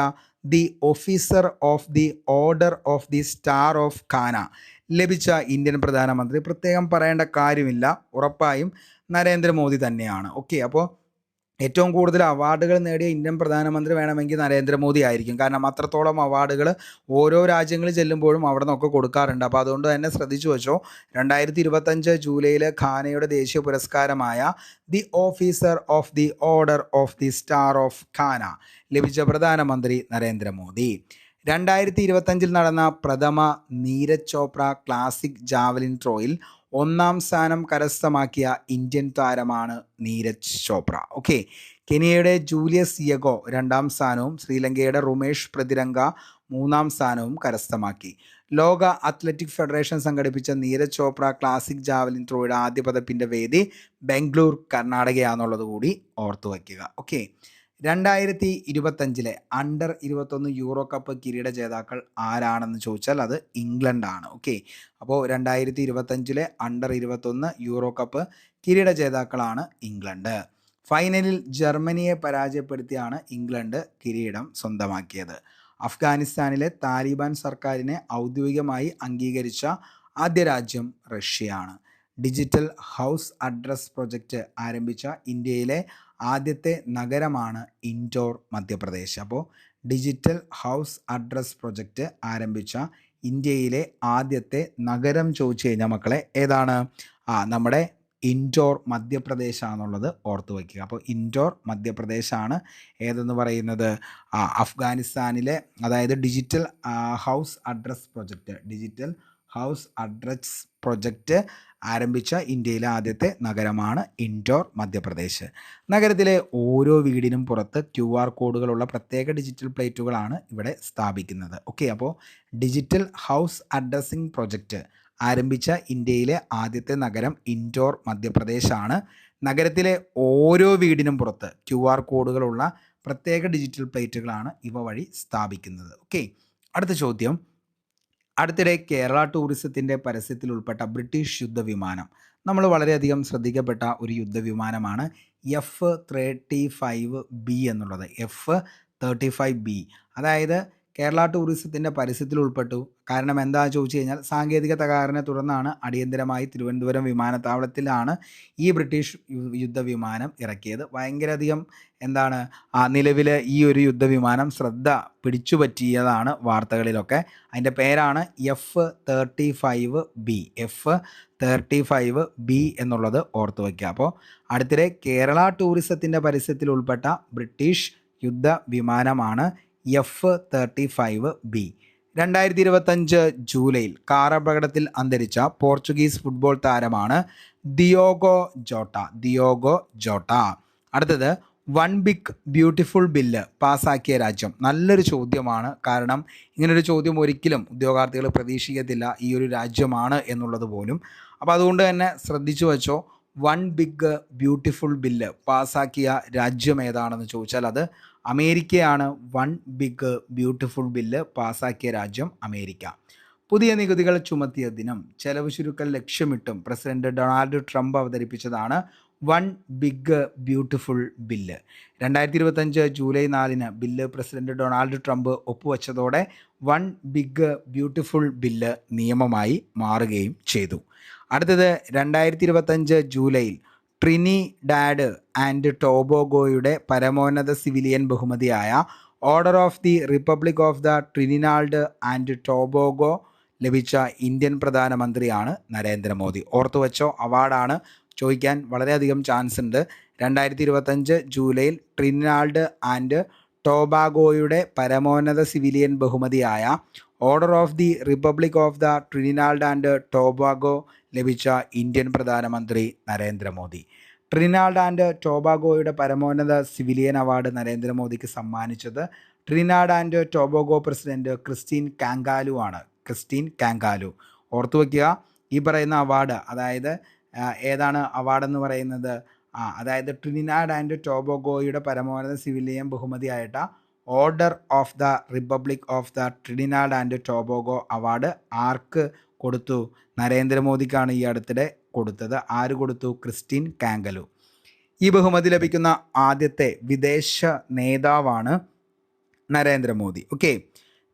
the officer of the order of the star of Ghana ലഭിച്ച ഇന്ത്യൻ പ്രധാനമന്ത്രി പ്രത്യേകം പറയേണ്ട കാര്യമില്ല, ഉറപ്പായും നരേന്ദ്രമോദി തന്നെയാണ്. ഓക്കെ, അപ്പോൾ ഏറ്റവും കൂടുതൽ അവാർഡുകൾ നേടിയ ഇന്ത്യൻ പ്രധാനമന്ത്രി വേണമെങ്കിൽ നരേന്ദ്രമോദി ആയിരിക്കും. കാരണം അത്രത്തോളം അവാർഡുകൾ ഓരോ രാജ്യങ്ങളിൽ ചെല്ലുമ്പോഴും അവിടെ നിന്നൊക്കെ കൊടുക്കാറുണ്ട്. അപ്പോൾ അതുകൊണ്ട് തന്നെ ശ്രദ്ധിച്ചു വെച്ചോ, 2025 ജൂലൈയിൽ ഖാനയുടെ ദേശീയ പുരസ്കാരമായ the officer of the order of the star of Ghana ലഭിച്ച പ്രധാനമന്ത്രി നരേന്ദ്രമോദി. 2025 നടന്ന പ്രഥമ നീരജ് ചോപ്ര ക്ലാസിക് ജാവലിൻ ത്രോയിൽ 1ാം സ്ഥാനം കരസ്ഥമാക്കിയ ഇന്ത്യൻ താരമാണ് നീരജ് ചോപ്ര. ഓക്കെ, കെനിയയുടെ ജൂലിയസ് യഗോ 2ാം സ്ഥാനവും ശ്രീലങ്കയുടെ റുമേഷ് പ്രതിരംഗ 3ാം സ്ഥാനവും കരസ്ഥമാക്കി. ലോക അത്ലറ്റിക് ഫെഡറേഷൻ സംഘടിപ്പിച്ച നീരജ് ചോപ്ര ക്ലാസിക് ജാവലിൻ ത്രോയുടെ ആദ്യ പതിപ്പിൻ്റെ വേദി ബാംഗ്ലൂർ കർണാടകയാണെന്നുള്ളത് കൂടി ഓർത്തു വയ്ക്കുക. ഓക്കെ, 2025 അണ്ടർ 21 യൂറോ കപ്പ് കിരീട ജേതാക്കൾ ആരാണെന്ന് ചോദിച്ചാൽ അത് ഇംഗ്ലണ്ടാണ്. ഓക്കെ, അപ്പോൾ 2025 അണ്ടർ 21 യൂറോ കപ്പ് കിരീട ജേതാക്കളാണ് ഇംഗ്ലണ്ട്. ഫൈനലിൽ ജർമ്മനിയെ പരാജയപ്പെടുത്തിയാണ് ഇംഗ്ലണ്ട് കിരീടം സ്വന്തമാക്കിയത്. അഫ്ഗാനിസ്ഥാനിലെ താലിബാൻ സർക്കാരിനെ ഔദ്യോഗികമായി അംഗീകരിച്ച ആദ്യ രാജ്യം റഷ്യയാണ്. ഡിജിറ്റൽ ഹൗസ് അഡ്രസ് പ്രൊജക്റ്റ് ആരംഭിച്ച ഇന്ത്യയിലെ ആദ്യത്തെ നഗരമാണ് ഇൻഡോർ, മധ്യപ്രദേശ്. അപ്പോൾ ഡിജിറ്റൽ ഹൗസ് അഡ്രസ് പ്രൊജക്റ്റ് ആരംഭിച്ച ഇന്ത്യയിലെ ആദ്യത്തെ നഗരം ചോദിച്ചു കഴിഞ്ഞാൽ മക്കളെ ഏതാണ്? നമ്മുടെ ഇൻഡോർ, മധ്യപ്രദേശാണെന്നുള്ളത് ഓർത്തു വയ്ക്കുക. അപ്പോൾ ഇൻഡോർ, മധ്യപ്രദേശാണ് ഏതെന്ന് പറയുന്നത് അഫ്ഗാനിസ്ഥാനിലെ, അതായത് ഡിജിറ്റൽ ഹൗസ് അഡ്രസ് പ്രൊജക്റ്റ് ആരംഭിച്ച ഇന്ത്യയിലെ ആദ്യത്തെ നഗരമാണ് ഇൻഡോർ, മധ്യപ്രദേശ്. നഗരത്തിലെ ഓരോ വീടിനും പുറത്ത് QR കോഡുകളുള്ള പ്രത്യേക ഡിജിറ്റൽ പ്ലേറ്റുകളാണ് ഇവിടെ സ്ഥാപിക്കുന്നത്. ഓക്കെ, അപ്പോൾ ഡിജിറ്റൽ ഹൗസ് അഡ്രസ്സിംഗ് പ്രൊജക്റ്റ് ആരംഭിച്ച ഇന്ത്യയിലെ ആദ്യത്തെ നഗരം ഇൻഡോർ, മധ്യപ്രദേശാണ്. നഗരത്തിലെ ഓരോ വീടിനും പുറത്ത് QR കോഡുകളുള്ള പ്രത്യേക ഡിജിറ്റൽ പ്ലേറ്റുകളാണ് ഇവ വഴി സ്ഥാപിക്കുന്നത്. ഓക്കെ, അടുത്ത ചോദ്യം. അടുത്തിടെ കേരള ടൂറിസത്തിൻ്റെ പരസ്യത്തിൽ ഉൾപ്പെട്ട ബ്രിട്ടീഷ് യുദ്ധവിമാനം, നമ്മൾ വളരെയധികം ശ്രദ്ധിക്കപ്പെട്ട ഒരു യുദ്ധവിമാനമാണ് F-35B എന്നുള്ളത്. F-35B അതായത് കേരള ടൂറിസത്തിൻ്റെ പരസ്യത്തിൽ ഉൾപ്പെട്ടു. കാരണം എന്താ ചോദിച്ചു കഴിഞ്ഞാൽ സാങ്കേതിക തകരാറിനെ തുടർന്നാണ് അടിയന്തരമായി തിരുവനന്തപുരം വിമാനത്താവളത്തിലാണ് ഈ ബ്രിട്ടീഷ് യുദ്ധവിമാനം ഇറക്കിയത്. ഭയങ്കരധികം നിലവിൽ ഈ ഒരു യുദ്ധവിമാനം ശ്രദ്ധ പിടിച്ചു പറ്റിയതാണ് വാർത്തകളിലൊക്കെ. അതിൻ്റെ പേരാണ് F-35B. F-35B എന്നുള്ളത് ഓർത്തു വയ്ക്കുക. അപ്പോൾ അടുത്തിടെ കേരള ടൂറിസത്തിൻ്റെ പരസ്യത്തിൽ ഉൾപ്പെട്ട ബ്രിട്ടീഷ് യുദ്ധവിമാനമാണ് F-35B. 2025 ജൂലൈയിൽ കാർ അപകടത്തിൽ അന്തരിച്ച പോർച്ചുഗീസ് ഫുട്ബോൾ താരമാണ് ദിയോഗോ ജോട്ട. അടുത്തത് വൺ ബിഗ് ബ്യൂട്ടിഫുൾ ബില്ല് പാസ്സാക്കിയ രാജ്യം. നല്ലൊരു ചോദ്യമാണ്. കാരണം ഇങ്ങനൊരു ചോദ്യം ഒരിക്കലും ഉദ്യോഗാർത്ഥികൾ പ്രതീക്ഷിക്കത്തില്ല, ഈ ഒരു രാജ്യമാണ് എന്നുള്ളത് പോലും. അപ്പോൾ അതുകൊണ്ട് തന്നെ ശ്രദ്ധിച്ചു വെച്ചോ, വൺ ബിഗ് ബ്യൂട്ടിഫുൾ ബില്ല് പാസ്സാക്കിയ രാജ്യം ഏതാണെന്ന് ചോദിച്ചാൽ അത് അമേരിക്കയാണ്. വൺ ബിഗ് ബ്യൂട്ടിഫുൾ ബില്ല് പാസ്സാക്കിയ രാജ്യം അമേരിക്ക. പുതിയ നികുതികൾ ചുമത്തിയ ദിനം ചെലവ് ചുരുക്കൽ ലക്ഷ്യമിട്ടും പ്രസിഡന്റ് ഡൊണാൾഡ് ട്രംപ് അവതരിപ്പിച്ചതാണ് one big beautiful bill. 2025 July 4 bill president Donald Trump ഒപ്പുവെച്ചതോടെ വൺ ബിഗ് ബ്യൂട്ടിഫുൾ ബില്ല് നിയമമായി മാറുകയും ചെയ്തു. അടുത്തത് 2025 ജൂലൈയിൽ ട്രിനിഡാഡ് ആൻഡ് ടോബാഗോയുടെ പരമോന്നത സിവിലിയൻ ബഹുമതിയായ order of the republic of the Trinidad and Tobago ലഭിച്ച ഇന്ത്യൻ പ്രധാനമന്ത്രിയാണ് നരേന്ദ്രമോദി. ഓർത്തുവെച്ചോ, അവാർഡാണ്, ചോദിക്കാൻ വളരെയധികം ചാൻസ് ഉണ്ട്. 2025 ജൂലൈയിൽ ട്രിനിഡാഡ് ആൻഡ് ടോബാഗോയുടെ പരമോന്നത സിവിലിയൻ ബഹുമതിയായ order of the republic of the Trinidad and Tobago ലഭിച്ച ഇന്ത്യൻ പ്രധാനമന്ത്രി നരേന്ദ്രമോദി. ട്രിനിഡാഡ് ആൻഡ് ടോബാഗോയുടെ പരമോന്നത സിവിലിയൻ അവാർഡ് നരേന്ദ്രമോദിക്ക് സമ്മാനിച്ചത് Trinidad and Tobago president Christine Kangaloo ആണ്. ഓർത്തു വയ്ക്കുക, ഈ പറയുന്ന അവാർഡ് അതായത് ഏതാണ് അവാർഡെന്ന് പറയുന്നത്? അതായത് ട്രിനിഡാഡ് ആൻഡ് ടോബാഗോയുടെ പരമോന്നത സിവിലിയൻ ബഹുമതിയായിട്ട് order of the republic of the Trinidad and Tobago award ആർക്ക് കൊടുത്തു? നരേന്ദ്രമോദിക്കാണ് ഈ അടുത്തിടെ കൊടുത്തത്. ആര് കൊടുത്തു? Christine Kangaloo. ഈ ബഹുമതി ലഭിക്കുന്ന ആദ്യത്തെ വിദേശ നേതാവാണ് നരേന്ദ്രമോദി. ഓക്കെ,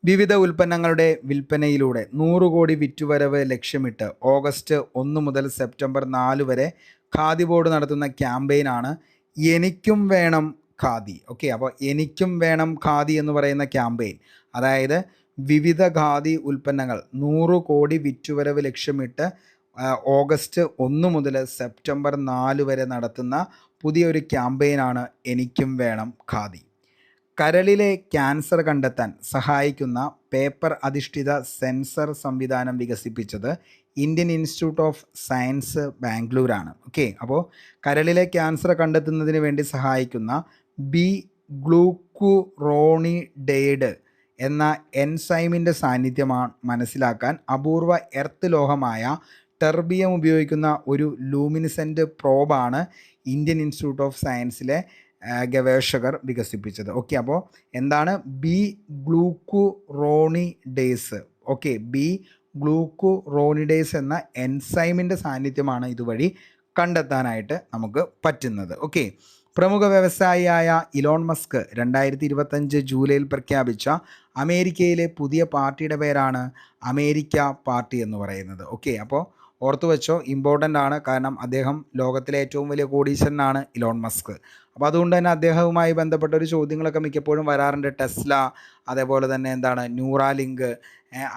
വിവിധ ഉൽപ്പന്നങ്ങളുടെ വിൽപ്പനയിലൂടെ 100 കോടി വിറ്റുവരവ് ലക്ഷ്യമിട്ട് ഓഗസ്റ്റ് 1 മുതൽ സെപ്റ്റംബർ 4 വരെ ഖാദി ബോർഡ് നടത്തുന്ന ക്യാമ്പയിനാണ് എനിക്കും വേണം ഖാദി. ഓക്കെ, അപ്പോൾ എനിക്കും വേണം ഖാദി എന്ന് പറയുന്ന ക്യാമ്പയിൻ, അതായത് വിവിധ ഖാദി ഉൽപ്പന്നങ്ങൾ 100 കോടി വിറ്റുവരവ് ലക്ഷ്യമിട്ട് ഓഗസ്റ്റ് 1 മുതൽ സെപ്റ്റംബർ 4 വരെ നടത്തുന്ന പുതിയൊരു ക്യാമ്പയിനാണ് എനിക്കും വേണം ഖാദി. കരളിലെ ക്യാൻസർ കണ്ടെത്താൻ സഹായിക്കുന്ന പേപ്പർ അധിഷ്ഠിത സെൻസർ സംവിധാനം വികസിപ്പിച്ചത് ഇന്ത്യൻ ഇൻസ്റ്റിറ്റ്യൂട്ട് ഓഫ് സയൻസ് ബാംഗ്ലൂരാണ്. ഓക്കെ, അപ്പോൾ കരളിലെ ക്യാൻസർ കണ്ടെത്തുന്നതിന് വേണ്ടി സഹായിക്കുന്ന ബി ഗ്ലൂക്കുറോണിഡേഡ് എന്ന എൻസൈമിൻ്റെ സാന്നിധ്യമാണ് മനസ്സിലാക്കാൻ അപൂർവ എർത്ത് ലോഹമായ ടെർബിയം ഉപയോഗിക്കുന്ന ഒരു ലൂമിനിസെൻ്റ് പ്രോബാണ് ഇന്ത്യൻ ഇൻസ്റ്റിറ്റ്യൂട്ട് ഓഫ് സയൻസിലെ ഗവേഷകർ വികസിപ്പിച്ചത്. ഓക്കെ, അപ്പോൾ എന്താണ് ബി ഗ്ലൂക്കുറോണിഡേസ്? ഓക്കെ, ബി ഗ്ലൂക്കുറോണിഡേസ് എന്ന എൻസൈമിൻ്റെ സാന്നിധ്യമാണ് ഇതുവഴി കണ്ടെത്താനായിട്ട് നമുക്ക് പറ്റുന്നത്. ഓക്കെ, പ്രമുഖ വ്യവസായിയായ ഇലോൺ മസ്ക് 2025 ജൂലൈയിൽ പ്രഖ്യാപിച്ച അമേരിക്കയിലെ പുതിയ പാർട്ടിയുടെ പേരാണ് അമേരിക്ക പാർട്ടി എന്ന് പറയുന്നത്. ഓക്കെ, അപ്പോൾ ഓർത്തു വെച്ചോ, ഇമ്പോർട്ടൻ്റ് ആണ്. കാരണം അദ്ദേഹം ലോകത്തിലെ ഏറ്റവും വലിയ കോടീശ്വരനാണ് ഇലോൺ മസ്ക്. അപ്പോൾ അതുകൊണ്ട് തന്നെ അദ്ദേഹവുമായി ബന്ധപ്പെട്ട ഒരു ചോദ്യങ്ങളൊക്കെ മിക്കപ്പോഴും വരാറുണ്ട്. ടെസ്ല, അതേപോലെ തന്നെ എന്താണ് ന്യൂറാലിങ്ക്,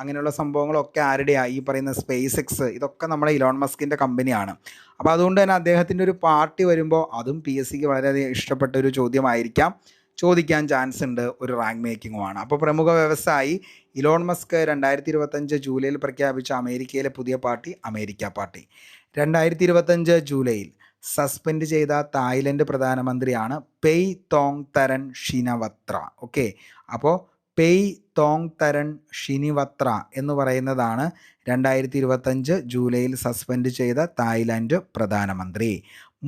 അങ്ങനെയുള്ള സംഭവങ്ങളൊക്കെ ആരുടെയാണ്? ഈ പറയുന്ന സ്പേസ് എക്സ്, ഇതൊക്കെ നമ്മുടെ ഇലോൺ മസ്കിൻ്റെ കമ്പനിയാണ്. അപ്പോൾ അതുകൊണ്ട് തന്നെ അദ്ദേഹത്തിൻ്റെ ഒരു പാർട്ടി വരുമ്പോൾ അതും PSCക്ക് വളരെയധികം ഇഷ്ടപ്പെട്ട ഒരു ചോദ്യമായിരിക്കാം, ചോദിക്കാൻ ചാൻസ് ഉണ്ട്, ഒരു റാങ്ക് മേക്കിങ്ങുമാണ്. അപ്പോൾ പ്രമുഖ വ്യവസായി ഇലോൺ മസ്ക് 2025 ജൂലൈയിൽ പ്രഖ്യാപിച്ച അമേരിക്കയിലെ പുതിയ പാർട്ടി അമേരിക്ക പാർട്ടി. 2025 ജൂലൈയിൽ സസ്പെൻഡ് ചെയ്ത തായ്ലൻഡ് പ്രധാനമന്ത്രിയാണ് പെയ് തോങ് തരൻ ഷിനവത്ര. ഓക്കെ, അപ്പോൾ പെയ് തോങ് തരൻ ഷിനിവത്ര എന്ന് പറയുന്നതാണ് 2025 ജൂലൈയിൽ സസ്പെൻഡ് ചെയ്ത തായ്ലാൻഡ് പ്രധാനമന്ത്രി.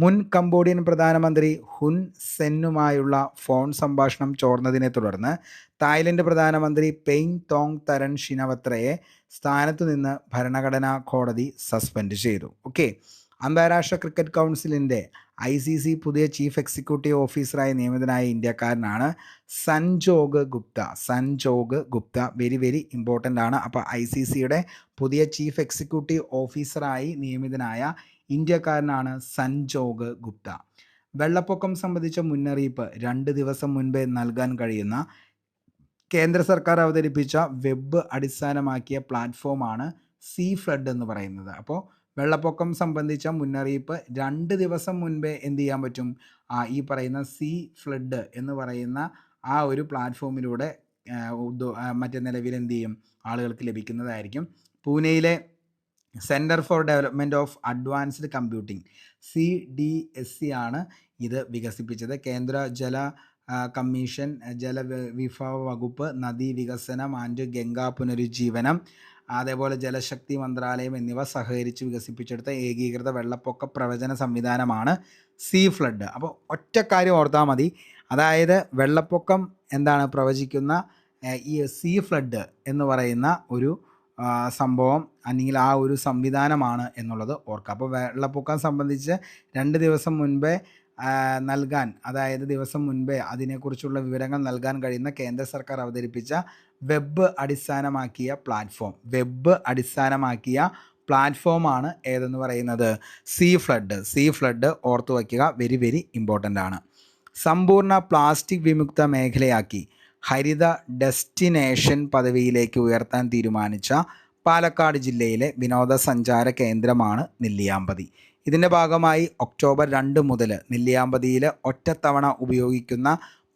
മുൻ കംബോഡിയൻ പ്രധാനമന്ത്രി ഹുൻ സെന്നുമായുള്ള ഫോൺ സംഭാഷണം ചോർന്നതിനെ തുടർന്ന് തായ്ലൻഡ് പ്രധാനമന്ത്രി പെയ് തോങ് തരൻ ഷിനവത്രയെ സ്ഥാനത്തു നിന്ന് ഭരണഘടനാ കോടതി സസ്പെൻഡ് ചെയ്തു. ഓക്കെ, അന്താരാഷ്ട്ര ക്രിക്കറ്റ് കൗൺസിലിൻ്റെ ICC പുതിയ ചീഫ് എക്സിക്യൂട്ടീവ് ഓഫീസറായി നിയമിതനായ ഇന്ത്യക്കാരനാണ് Sanjog Gupta. Sanjog Gupta very very important ആണ്. അപ്പോൾ ICCയുടെ പുതിയ ചീഫ് എക്സിക്യൂട്ടീവ് ഓഫീസറായി നിയമിതനായ ഇന്ത്യക്കാരനാണ് സൻജോഗ് ഗുപ്ത. വെള്ളപ്പൊക്കം സംബന്ധിച്ച മുന്നറിയിപ്പ് 2 ദിവസം മുൻപേ നൽകാൻ കഴിയുന്ന കേന്ദ്ര സർക്കാർ അവതരിപ്പിച്ച വെബ് അടിസ്ഥാനമാക്കിയ പ്ലാറ്റ്ഫോമാണ് സീ ഫ്ലഡ് എന്ന് പറയുന്നത്. അപ്പോൾ വെള്ളപ്പൊക്കം സംബന്ധിച്ച മുന്നറിയിപ്പ് 2 ദിവസം മുൻപേ എന്ത് ചെയ്യാൻ പറ്റും? ഈ പറയുന്ന സീ ഫ്ലഡ് എന്ന് പറയുന്ന ആ ഒരു പ്ലാറ്റ്ഫോമിലൂടെ മറ്റേ നിലവിൽ എന്ത് ചെയ്യും? ആളുകൾക്ക് ലഭിക്കുന്നതായിരിക്കും. പൂനെയിലെ centre for development of advanced computing CDSC ആണ് ഇത് വികസിപ്പിച്ചത്. കേന്ദ്ര ജല കമ്മീഷൻ, ജലവിഭവ വകുപ്പ്, നദീ വികസനം ആൻഡ് ഗംഗാ പുനരുജ്ജീവനം, അതേപോലെ ജലശക്തി മന്ത്രാലയം എന്നിവ സഹകരിച്ച് വികസിപ്പിച്ചെടുത്ത ഏകീകൃത വെള്ളപ്പൊക്ക പ്രവചന സംവിധാനമാണ് സീ ഫ്ലഡ്. അപ്പോൾ ഒറ്റ കാര്യം ഓർത്താൽ മതി, അതായത് വെള്ളപ്പൊക്കം എന്താണ് പ്രവചിക്കുന്ന ഈ സീ ഫ്ലഡ് എന്ന് പറയുന്ന ഒരു സംഭവം അല്ലെങ്കിൽ ആ ഒരു സംവിധാനമാണ് എന്നുള്ളത് ഓർക്കുക. അപ്പോൾ വെള്ളപ്പൊക്കം സംബന്ധിച്ച് 2 ദിവസം മുൻപേ നൽകാൻ, അതായത് ദിവസം മുൻപേ അതിനെക്കുറിച്ചുള്ള വിവരങ്ങൾ നൽകാൻ കഴിയുന്ന കേന്ദ്ര സർക്കാർ അവതരിപ്പിച്ച വെബ് അടിസ്ഥാനമാക്കിയ പ്ലാറ്റ്ഫോമാണ് ഏതെന്ന് പറയുന്നത്? സീ ഫ്ലഡ് ഓർത്തു വയ്ക്കുക, വെരി വെരി ഇമ്പോർട്ടൻ്റ് ആണ്. സമ്പൂർണ്ണ പ്ലാസ്റ്റിക് വിമുക്ത മേഖലയാക്കി ഹരിത ഡെസ്റ്റിനേഷൻ പദവിയിലേക്ക് ഉയർത്താൻ തീരുമാനിച്ച പാലക്കാട് ജില്ലയിലെ വിനോദസഞ്ചാര കേന്ദ്രമാണ് നെല്ലിയാമ്പതി. ഇതിൻ്റെ ഭാഗമായി ഒക്ടോബർ 2 മുതൽ നെല്ലിയാമ്പതിയിൽ ഒറ്റത്തവണ ഉപയോഗിക്കുന്ന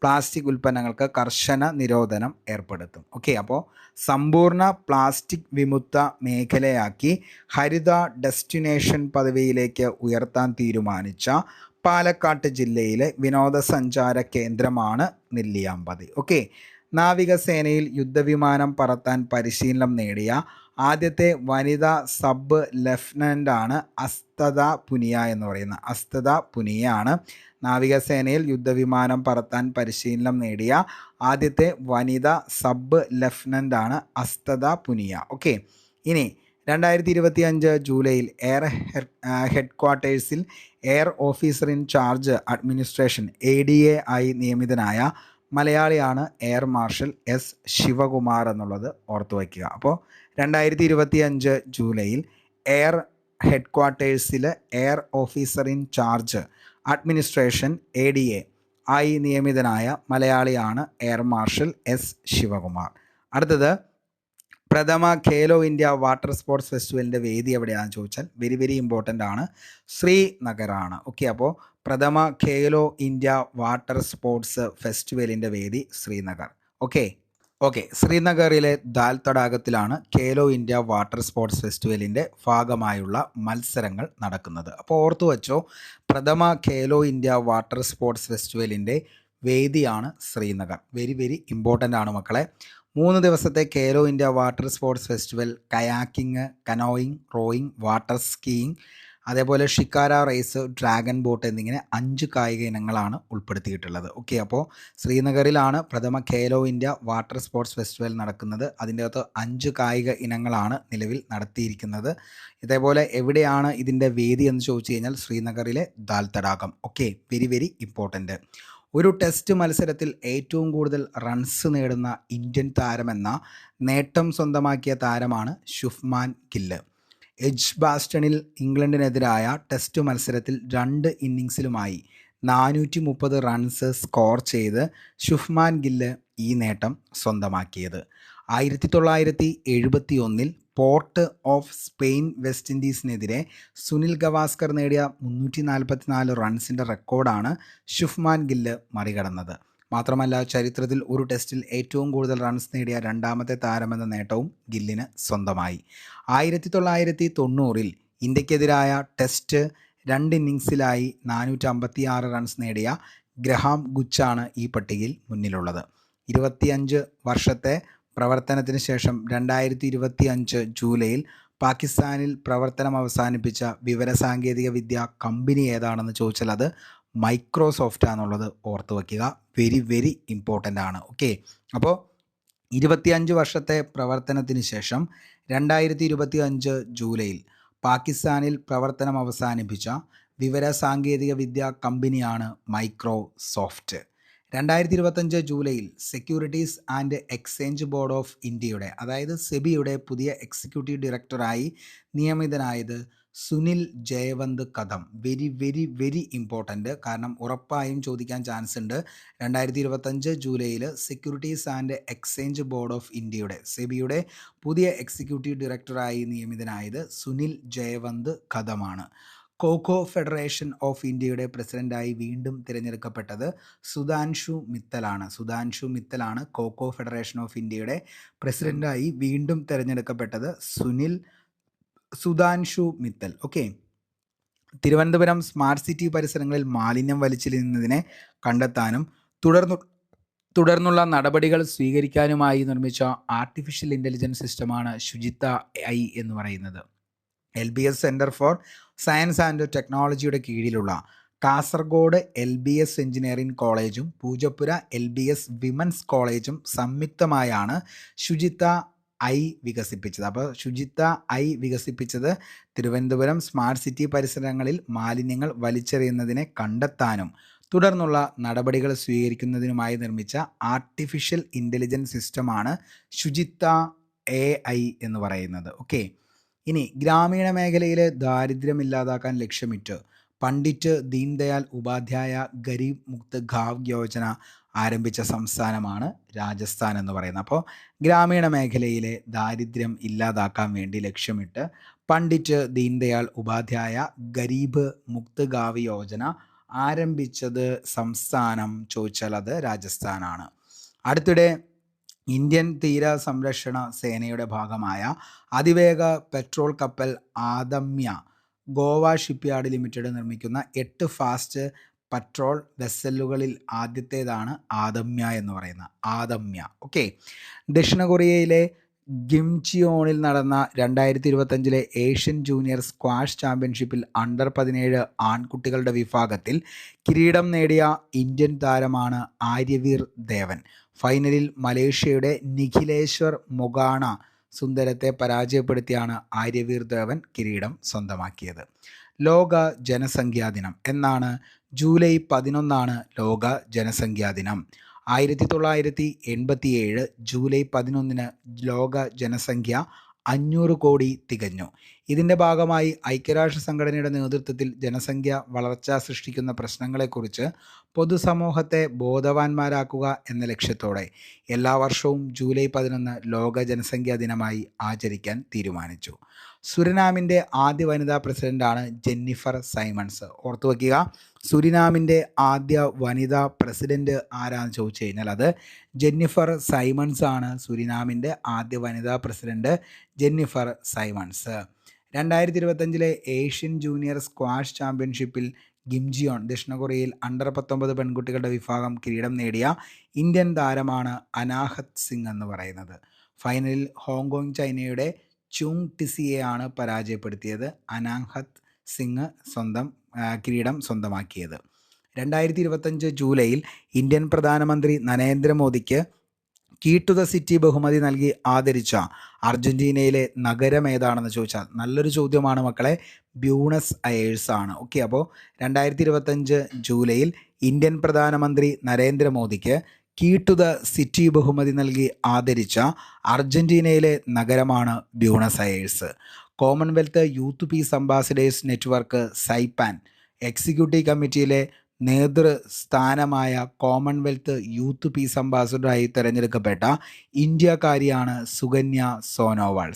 പ്ലാസ്റ്റിക് ഉൽപ്പന്നങ്ങൾക്ക് കർശന നിരോധനം ഏർപ്പെടുത്തും. ഓക്കെ, അപ്പോൾ സമ്പൂർണ്ണ പ്ലാസ്റ്റിക് വിമുക്ത മേഖലയാക്കി ഹരിത ഡെസ്റ്റിനേഷൻ പദവിയിലേക്ക് ഉയർത്താൻ തീരുമാനിച്ച പാലക്കാട് ജില്ലയിലെ വിനോദസഞ്ചാര കേന്ദ്രമാണ് നെല്ലിയാമ്പതി. ഓക്കെ, നാവികസേനയിൽ യുദ്ധവിമാനം പറത്താൻ പരിശീലനം നേടിയ ആദ്യത്തെ വനിതാ സബ് ലഫ്റ്റനൻ്റാണ് അസ്തദ പുനിയ എന്ന് പറയുന്നത്. അസ്തദ പുനിയാണ് നാവികസേനയിൽ യുദ്ധവിമാനം പറത്താൻ പരിശീലനം നേടിയ ആദ്യത്തെ വനിതാ സബ് ലഫ്റ്റനൻ്റാണ് അസ്തദ പുനിയ. ഓക്കെ, ഇനി 2025 ജൂലൈയിൽ എയർ ഹെഡ്ക്വാർട്ടേഴ്സിൽ air officer in charge administration ADA ആയി നിയമിതനായ മലയാളിയാണ് എയർ മാർഷൽ S ശിവകുമാർ എന്നുള്ളത് ഓർത്തു വയ്ക്കുക. അപ്പോൾ 2025 ജൂലൈയിൽ എയർ ഹെഡ്ക്വാർട്ടേഴ്സിൽ air officer in charge administration ADA ആയി നിയമിതനായ മലയാളിയാണ് എയർ മാർഷൽ S ശിവകുമാർ. അടുത്തത് പ്രഥമ ഖേലോ ഇന്ത്യ വാട്ടർ സ്പോർട്സ് ഫെസ്റ്റിവലിൻ്റെ വേദി എവിടെയാണെന്ന് ചോദിച്ചാൽ വെരി വെരി ഇമ്പോർട്ടൻ്റ് ആണ്, ശ്രീനഗറാണ്. ഓക്കെ, അപ്പോൾ പ്രഥമ ഖേലോ ഇന്ത്യ വാട്ടർ സ്പോർട്സ് ഫെസ്റ്റിവലിൻ്റെ വേദി ശ്രീനഗർ. ഓക്കെ, ശ്രീനഗറിലെ ദാൽ തടാകത്തിലാണ് ഖേലോ ഇന്ത്യ വാട്ടർ സ്പോർട്സ് ഫെസ്റ്റിവലിൻ്റെ ഭാഗമായുള്ള മത്സരങ്ങൾ നടക്കുന്നത്. അപ്പോൾ ഓർത്തു വച്ചോ, പ്രഥമ ഖേലോ ഇന്ത്യ വാട്ടർ സ്പോർട്സ് ഫെസ്റ്റിവലിൻ്റെ വേദിയാണ് ശ്രീനഗർ. വെരി വെരി ഇമ്പോർട്ടൻ്റ് ആണ് മക്കളെ. 3 ദിവസത്തെ Khelo India water sports festival kayaking, canoeing, rowing, water skiing, അതേപോലെ ഷിക്കാര റേസ്, ഡ്രാഗൺ ബോട്ട് എന്നിങ്ങനെ 5 കായിക ഇനങ്ങളാണ് ഉൾപ്പെടുത്തിയിട്ടുള്ളത്. ഓക്കെ, അപ്പോൾ ശ്രീനഗറിലാണ് പ്രഥമ Khelo India water sports festival നടക്കുന്നത്. അതിൻ്റെ അകത്ത് 5 കായിക ഇനങ്ങളാണ് നിലവിൽ നടത്തിയിരിക്കുന്നത്. ഇതേപോലെ എവിടെയാണ് ഇതിൻ്റെ വേദി എന്ന് ചോദിച്ചു കഴിഞ്ഞാൽ ശ്രീനഗറിലെ ദാൽ തടാകം. Okay, very very important. ഒരു ടെസ്റ്റ് മത്സരത്തിൽ ഏറ്റവും കൂടുതൽ റൺസ് നേടുന്ന ഇന്ത്യൻ താരമെന്ന നേട്ടം സ്വന്തമാക്കിയ താരമാണ് ശുഭ്മാൻ ഗില്ല്. എഡ്ജ് ബാസ്റ്റണിൽ ഇംഗ്ലണ്ടിനെതിരായ ടെസ്റ്റ് മത്സരത്തിൽ 2 ഇന്നിങ്സിലുമായി 430 റൺസ് സ്കോർ ചെയ്ത് ശുഭ്മാൻ ഗില്ല് ഈ നേട്ടം സ്വന്തമാക്കിയത്. 1971 പോർട്ട് ഓഫ് സ്പെയിൻ വെസ്റ്റ് ഇൻഡീസിനെതിരെ സുനിൽ ഗവാസ്കർ നേടിയ 344 റൺസിൻ്റെ റെക്കോർഡാണ് ശുഭ്മാൻ ഗില്ല് മറികടന്നത്. മാത്രമല്ല ചരിത്രത്തിൽ ഒരു ടെസ്റ്റിൽ ഏറ്റവും കൂടുതൽ റൺസ് നേടിയ 2ാമത്തെ താരമെന്ന നേട്ടവും ഗില്ലിന് സ്വന്തമായി. 1990 ഇന്ത്യക്കെതിരായ ടെസ്റ്റ് 2 ഇന്നിങ്സിലായി 456 റൺസ് നേടിയ ഗ്രഹാം ഗുച്ചാണ് ഈ പട്ടികയിൽ മുന്നിലുള്ളത്. 25 വർഷത്തെ പ്രവർത്തനത്തിന് ശേഷം 2025 ജൂലൈയിൽ പാകിസ്ഥാനിൽ പ്രവർത്തനം അവസാനിപ്പിച്ച വിവരസാങ്കേതിക വിദ്യ കമ്പനി ഏതാണെന്ന് ചോദിച്ചാൽ അത് മൈക്രോസോഫ്റ്റ് ആണെന്നുള്ളത് ഓർത്ത് വയ്ക്കുക. വെരി വെരി ഇമ്പോർട്ടൻ്റ് ആണ്. ഓക്കെ, അപ്പോൾ 25 വർഷത്തെ പ്രവർത്തനത്തിന് ശേഷം 2025 ജൂലൈയിൽ പാകിസ്ഥാനിൽ പ്രവർത്തനം അവസാനിപ്പിച്ച വിവരസാങ്കേതിക വിദ്യ കമ്പനിയാണ് മൈക്രോസോഫ്റ്റ്. 2025 ജൂലൈയിൽ securities and exchange board of ഇന്ത്യയുടെ, അതായത് സെബിയുടെ പുതിയ എക്സിക്യൂട്ടീവ് ഡയറക്ടറായി നിയമിതനായത് Sunil Jayavant Kadam. Very very very important, കാരണം ഉറപ്പായും ചോദിക്കാൻ ചാൻസ് ഉണ്ട്. 2025 ജൂലൈയിൽ securities and exchange board of ഇന്ത്യയുടെ, സെബിയുടെ പുതിയ എക്സിക്യൂട്ടീവ് ഡയറക്ടറായി നിയമിതനായത് സുനിൽ ജയവന്ത് കദമാണ്. കോക്കോ ഫെഡറേഷൻ ഓഫ് ഇന്ത്യയുടെ പ്രസിഡൻ്റായി വീണ്ടും തിരഞ്ഞെടുക്കപ്പെട്ടത് സുധാൻഷു മിത്തലാണ് കോക്കോ ഫെഡറേഷൻ ഓഫ് ഇന്ത്യയുടെ പ്രസിഡൻ്റായി വീണ്ടും തിരഞ്ഞെടുക്കപ്പെട്ടത് Sudhanshu Mittal. Okay, Thiruvananthapuram smart city പരിസരങ്ങളിൽ മാലിന്യം വലിച്ചെറിയുന്നതിനെ കണ്ടെത്താനും തുടർന്നുള്ള നടപടികൾ സ്വീകരിക്കാനുമായി നിർമ്മിച്ച ആർട്ടിഫിഷ്യൽ ഇൻ്റലിജൻസ് സിസ്റ്റമാണ് ശുചിത്ത AI എന്ന് പറയുന്നത്. LBS centre for science and ടെക്നോളജിയുടെ കീഴിലുള്ള കാസർഗോഡ് LBS എഞ്ചിനീയറിംഗ് കോളേജും പൂജപ്പുര LBS വിമൻസ് കോളേജും സംയുക്തമായാണ് ശുചിത്ത AI വികസിപ്പിച്ചത്. അപ്പോൾ ശുചിത്ത AI വികസിപ്പിച്ചത് തിരുവനന്തപുരം സ്മാർട്ട് സിറ്റി പരിസരങ്ങളിൽ മാലിന്യങ്ങൾ വലിച്ചെറിയുന്നതിനെ കണ്ടെത്താനും തുടർന്നുള്ള നടപടികൾ സ്വീകരിക്കുന്നതിനുമായി നിർമ്മിച്ച ആർട്ടിഫിഷ്യൽ ഇൻ്റലിജൻസ് സിസ്റ്റമാണ് ശുചിത്ത AI എന്ന് പറയുന്നത്. ഓക്കെ, ഇനി ഗ്രാമീണ മേഖലയിലെ ദാരിദ്ര്യം ഇല്ലാതാക്കാൻ ലക്ഷ്യമിട്ട് പണ്ഡിറ്റ് ദീൻദയാൽ ഉപാധ്യായ ഗരീബ് മുക്ത് ഗാവ് യോജന ആരംഭിച്ച സംസ്ഥാനമാണ് രാജസ്ഥാൻ എന്ന് പറയുന്നത്. അപ്പോൾ ഗ്രാമീണ മേഖലയിലെ ദാരിദ്ര്യം ഇല്ലാതാക്കാൻ വേണ്ടി ലക്ഷ്യമിട്ട് പണ്ഡിറ്റ് ദീൻദയാൽ ഉപാധ്യായ ഗരീബ് മുക്ത് ഗാവ് യോജന ആരംഭിച്ചത് സംസ്ഥാനം ചോദിച്ചാൽ അത് രാജസ്ഥാനാണ്. അടുത്തിടെ ഇന്ത്യൻ തീര സംരക്ഷണ സേനയുടെ ഭാഗമായ അതിവേഗ പെട്രോൾ കപ്പൽ ആദമ്യ ഗോവ ഷിപ്പ്യാർഡ് ലിമിറ്റഡ് നിർമ്മിക്കുന്ന 8 ഫാസ്റ്റ് പെട്രോൾ വെസലുകളിൽ ആദ്യത്തേതാണ് ആദമ്യ എന്ന് പറയുന്ന ആദമ്യ. ഓക്കെ, ദക്ഷിണ കൊറിയയിലെ ഗിംജിയോണിൽ നടന്ന 2025 ഏഷ്യൻ ജൂനിയർ സ്ക്വാഷ് ചാമ്പ്യൻഷിപ്പിൽ അണ്ടർ 17 ആൺകുട്ടികളുടെ വിഭാഗത്തിൽ കിരീടം നേടിയ ഇന്ത്യൻ താരമാണ് ആര്യവീർ ദേവൻ. ഫൈനലിൽ മലേഷ്യയുടെ നിഖിലേശ്വർ മൊഗാണ സുന്ദരത്തെ പരാജയപ്പെടുത്തിയാണ് ആര്യവീർ ദേവൻ കിരീടം സ്വന്തമാക്കിയത്. ലോക ജനസംഖ്യാ ദിനം എന്നാണ്? ജൂലൈ 11 ലോക ജനസംഖ്യാ ദിനം. 1987 ജൂലൈ 11 ലോക ജനസംഖ്യ 500 കോടി തികഞ്ഞു. ഇതിൻ്റെ ഭാഗമായി ഐക്യരാഷ്ട്ര സംഘടനയുടെ നേതൃത്വത്തിൽ ജനസംഖ്യ വളർച്ച സൃഷ്ടിക്കുന്ന പ്രശ്നങ്ങളെക്കുറിച്ച് പൊതുസമൂഹത്തെ ബോധവാന്മാരാക്കുക എന്ന ലക്ഷ്യത്തോടെ എല്ലാ വർഷവും ജൂലൈ 11 ലോക ജനസംഖ്യാ ദിനമായി ആചരിക്കാൻ തീരുമാനിച്ചു. സുരിനാമിൻ്റെ ആദ്യ വനിതാ പ്രസിഡൻ്റാണ് ജെന്നിഫർ സൈമൺസ്. ഓർത്തു വയ്ക്കുക, സുരിനാമിൻ്റെ ആദ്യ വനിതാ പ്രസിഡന്റ് ആരാന്ന് ചോദിച്ചു കഴിഞ്ഞാൽ അത് ജെന്നിഫർ സൈമൺസ് ആണ്. സുരിനാമിൻ്റെ ആദ്യ വനിതാ president Jennifer Simons. 2025 Asian junior squash ചാമ്പ്യൻഷിപ്പിൽ കിം ജിയോൺ ദക്ഷിണ കൊറിയയിൽ അണ്ടർ-19 പെൺകുട്ടികളുടെ വിഭാഗം കിരീടം നേടിയ ഇന്ത്യൻ താരമാണ് അനാഹത് സിംഗ് എന്ന് പറയുന്നത്. ഫൈനലിൽ ഹോങ്കോങ് ചൈനയുടെ ചുങ് ടിസിയെയാണ് പരാജയപ്പെടുത്തിയത്. അനാഹത് സിംഗ് കിരീടം സ്വന്തമാക്കിയത്. 2025 ജൂലൈയിൽ ഇന്ത്യൻ പ്രധാനമന്ത്രി നരേന്ദ്രമോദിക്ക് കീ ടു ദ സിറ്റി ബഹുമതി നൽകി ആദരിച്ച അർജന്റീനയിലെ നഗരം ഏതാണെന്ന് ചോദിച്ചാൽ നല്ലൊരു ചോദ്യമാണ് മക്കളെ. ബ്യൂണസ് അയേഴ്സ് ആണ്. ഓക്കെ, അപ്പോൾ 2025 ജൂലൈയിൽ ഇന്ത്യൻ പ്രധാനമന്ത്രി നരേന്ദ്രമോദിക്ക് കീ ടു ദ സിറ്റി ബഹുമതി നൽകി ആദരിച്ച അർജന്റീനയിലെ നഗരമാണ് Buenos Aires. Commonwealth youth peace ambassadors network CYPAN executive കമ്മിറ്റിയിലെ നേതൃസ്ഥാനമായ കോമൺവെൽത്ത് യൂത്ത് പീസ് അംബാസഡറായി തിരഞ്ഞെടുക്കപ്പെട്ട ഇന്ത്യക്കാരിയാണ് സുകന്യ സോനോവാൾ.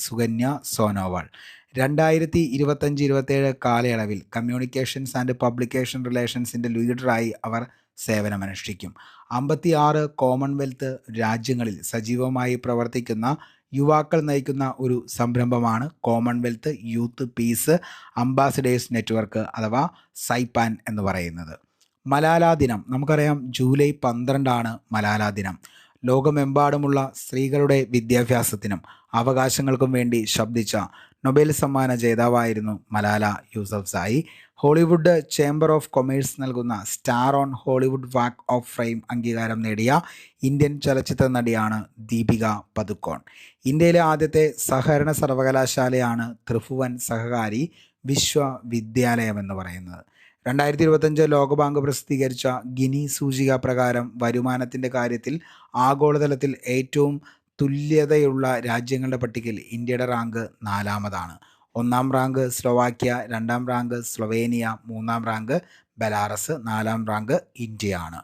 2025-27 കാലയളവിൽ കമ്മ്യൂണിക്കേഷൻസ് ആൻഡ് പബ്ലിക്കേഷൻ റിലേഷൻസിൻ്റെ ലീഡറായി അവർ സേവനമനുഷ്ഠിക്കും. 56 കോമൺവെൽത്ത് രാജ്യങ്ങളിൽ സജീവമായി പ്രവർത്തിക്കുന്ന യുവാക്കൾ നയിക്കുന്ന ഒരു സംരംഭമാണ് Commonwealth youth peace ambassadors network അഥവാ സൈപാൻ എന്ന് പറയുന്നത്. മലാല ദിനം നമുക്കറിയാം, ജൂലൈ 12 മലാല ദിനം. ലോകമെമ്പാടുമുള്ള സ്ത്രീകളുടെ വിദ്യാഭ്യാസത്തിനും അവകാശങ്ങൾക്കും വേണ്ടി ശബ്ദിച്ച നൊബേൽ സമ്മാന ജേതാവായിരുന്നു Malala Yousafzai. Hollywood chamber of commerce നൽകുന്ന star on Hollywood walk of fame അംഗീകാരം നേടിയ ഇന്ത്യൻ ചലച്ചിത്ര നടിയാണ് ദീപിക പദുക്കോൺ. ഇന്ത്യയിലെ ആദ്യത്തെ സഹകരണ സർവകലാശാലയാണ് ത്രിഭുവൻ സഹകാരി വിശ്വവിദ്യാലയം എന്ന് പറയുന്നത്. 2025 ലോകബാങ്ക് പ്രസിദ്ധീകരിച്ച ഗിനി സൂചിക പ്രകാരം വരുമാനത്തിൻ്റെ കാര്യത്തിൽ ആഗോളതലത്തിൽ ഏറ്റവും തുല്യതയുള്ള രാജ്യങ്ങളുടെ പട്ടികയിൽ ഇന്ത്യയുടെ റാങ്ക് 4-ാമതാണ്. 1-ാം റാങ്ക് സ്ലോവാക്യ, 2-ാം റാങ്ക് സ്ലൊവേനിയ, 3-ാം റാങ്ക് ബെലാറസ്, 4-ാം റാങ്ക് ഇന്ത്യയാണ്.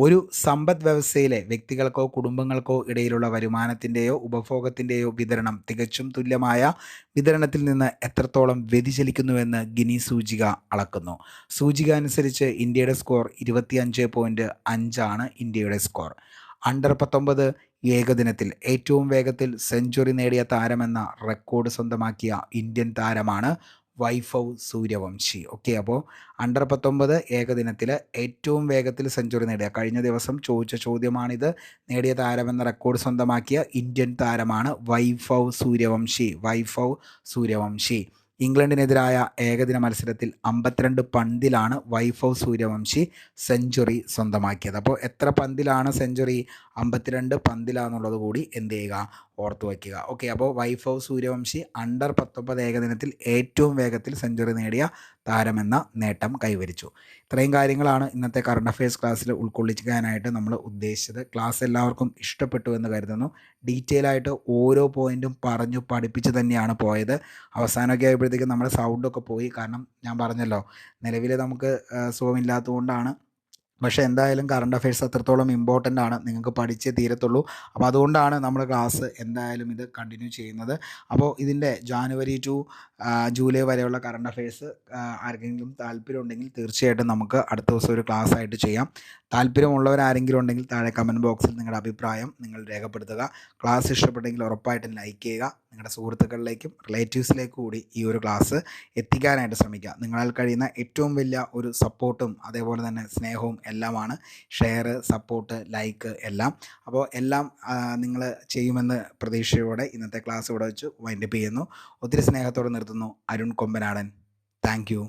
ഒരു സമ്പദ് വ്യവസ്ഥയിലെ വ്യക്തികൾക്കോ കുടുംബങ്ങൾക്കോ ഇടയിലുള്ള വരുമാനത്തിൻ്റെയോ ഉപഭോഗത്തിൻ്റെയോ വിതരണം തികച്ചും തുല്യമായ വിതരണത്തിൽ നിന്ന് എത്രത്തോളം വ്യതിചലിക്കുന്നുവെന്ന് ഗിനി സൂചിക അളക്കുന്നു. സൂചിക അനുസരിച്ച് ഇന്ത്യയുടെ സ്കോർ 25.5 ഇന്ത്യയുടെ സ്കോർ. അണ്ടർ-19 ഏകദിനത്തിൽ ഏറ്റവും വേഗത്തിൽ സെഞ്ചുറി നേടിയ താരമെന്ന റെക്കോർഡ് സ്വന്തമാക്കിയ ഇന്ത്യൻ താരമാണ് വൈഭവ് സൂര്യവംശി. ഓക്കെ, അപ്പോൾ അണ്ടർ-19 ഏകദിനത്തിൽ ഏറ്റവും വേഗത്തിൽ സെഞ്ചുറി നേടിയ, കഴിഞ്ഞ ദിവസം ചോദിച്ച ചോദ്യമാണിത്, നേടിയ താരമെന്ന റെക്കോർഡ് സ്വന്തമാക്കിയ ഇന്ത്യൻ താരമാണ് വൈഭവ് സൂര്യവംശി. ഇംഗ്ലണ്ടിനെതിരായ ഏകദിന മത്സരത്തിൽ 52 പന്തിലാണ് വൈഭവ് സൂര്യവംശി സെഞ്ചുറി സ്വന്തമാക്കിയത്. അപ്പോൾ എത്ര പന്തിലാണ് സെഞ്ചുറി? 52 പന്തിലാണെന്നുള്ളത് കൂടി എന്ത് ചെയ്യുക, ഓർത്തു വയ്ക്കുക. ഓക്കെ, അപ്പോൾ വൈഭവ് സൂര്യവംശി അണ്ടർ-19 ഏകദിനത്തിൽ ഏറ്റവും വേഗത്തിൽ സെഞ്ചുറി നേടിയ താരമെന്ന നേട്ടം കൈവരിച്ചു. ഇത്രയും കാര്യങ്ങളാണ് ഇന്നത്തെ കറണ്ട് അഫയേഴ്സ് ക്ലാസ്സിൽ ഉൾക്കൊള്ളിക്കാനായിട്ട് നമ്മൾ ഉദ്ദേശിച്ചത്. ക്ലാസ് എല്ലാവർക്കും ഇഷ്ടപ്പെട്ടു എന്ന് കരുതുന്നു. ഡീറ്റെയിൽ ആയിട്ട് ഓരോ പോയിൻറ്റും പറഞ്ഞു പഠിപ്പിച്ച് തന്നെയാണ് പോയത്. അവസാനമൊക്കെ ആയപ്പോഴത്തേക്കും നമ്മുടെ സൗണ്ടൊക്കെ പോയി. കാരണം ഞാൻ പറഞ്ഞല്ലോ, നിലവിൽ നമുക്ക് സുഖമില്ലാത്തതുകൊണ്ടാണ്. പക്ഷേ എന്തായാലും കറണ്ട് അഫയേഴ്സ് അത്രത്തോളം ഇമ്പോർട്ടൻ്റ് ആണ്, നിങ്ങൾക്ക് പഠിച്ചേ തീരത്തുള്ളൂ. അപ്പോൾ അതുകൊണ്ടാണ് നമ്മൾ ക്ലാസ് എന്തായാലും ഇത് കണ്ടിന്യൂ ചെയ്യുന്നത്. അപ്പോൾ ഇതിൻ്റെ ജാനുവരി ടു ജൂലൈ വരെയുള്ള കറണ്ട് അഫയേഴ്സ് ആർക്കെങ്കിലും താല്പര്യമുണ്ടെങ്കിൽ തീർച്ചയായിട്ടും നമുക്ക് അടുത്ത ദിവസം ഒരു ക്ലാസ് ആയിട്ട് ചെയ്യാം. താല്പര്യമുള്ളവരാരെങ്കിലും ഉണ്ടെങ്കിൽ താഴെ കമൻറ്റ് ബോക്സിൽ നിങ്ങളുടെ അഭിപ്രായം നിങ്ങൾ രേഖപ്പെടുത്തുക. ക്ലാസ് ഇഷ്ടപ്പെട്ടെങ്കിൽ ഉറപ്പായിട്ടും ലൈക്ക് ചെയ്യുക. നിങ്ങളുടെ സുഹൃത്തുക്കളിലേക്കും റിലേറ്റീവ്സിലേക്കും കൂടി ഈ ഒരു ക്ലാസ് എത്തിക്കാനായിട്ട് ശ്രമിക്കുക. നിങ്ങളാൽ കഴിയുന്ന ഏറ്റവും വലിയ ഒരു സപ്പോർട്ടും അതേപോലെ തന്നെ സ്നേഹവും എല്ലാമാണ് ഷെയർ, സപ്പോർട്ട്, ലൈക്ക് എല്ലാം. അപ്പോൾ എല്ലാം നിങ്ങൾ ചെയ്യുമെന്ന് പ്രതീക്ഷയോടെ ഇന്നത്തെ ക്ലാസ് ഇവിടെ വെച്ച് വൈൻഡപ്പ് ചെയ്യുന്നു. ഒത്തിരി സ്നേഹത്തോടെ നിർത്തുന്നു. അരുൺ കൊമ്പനാടൻ. Thank U.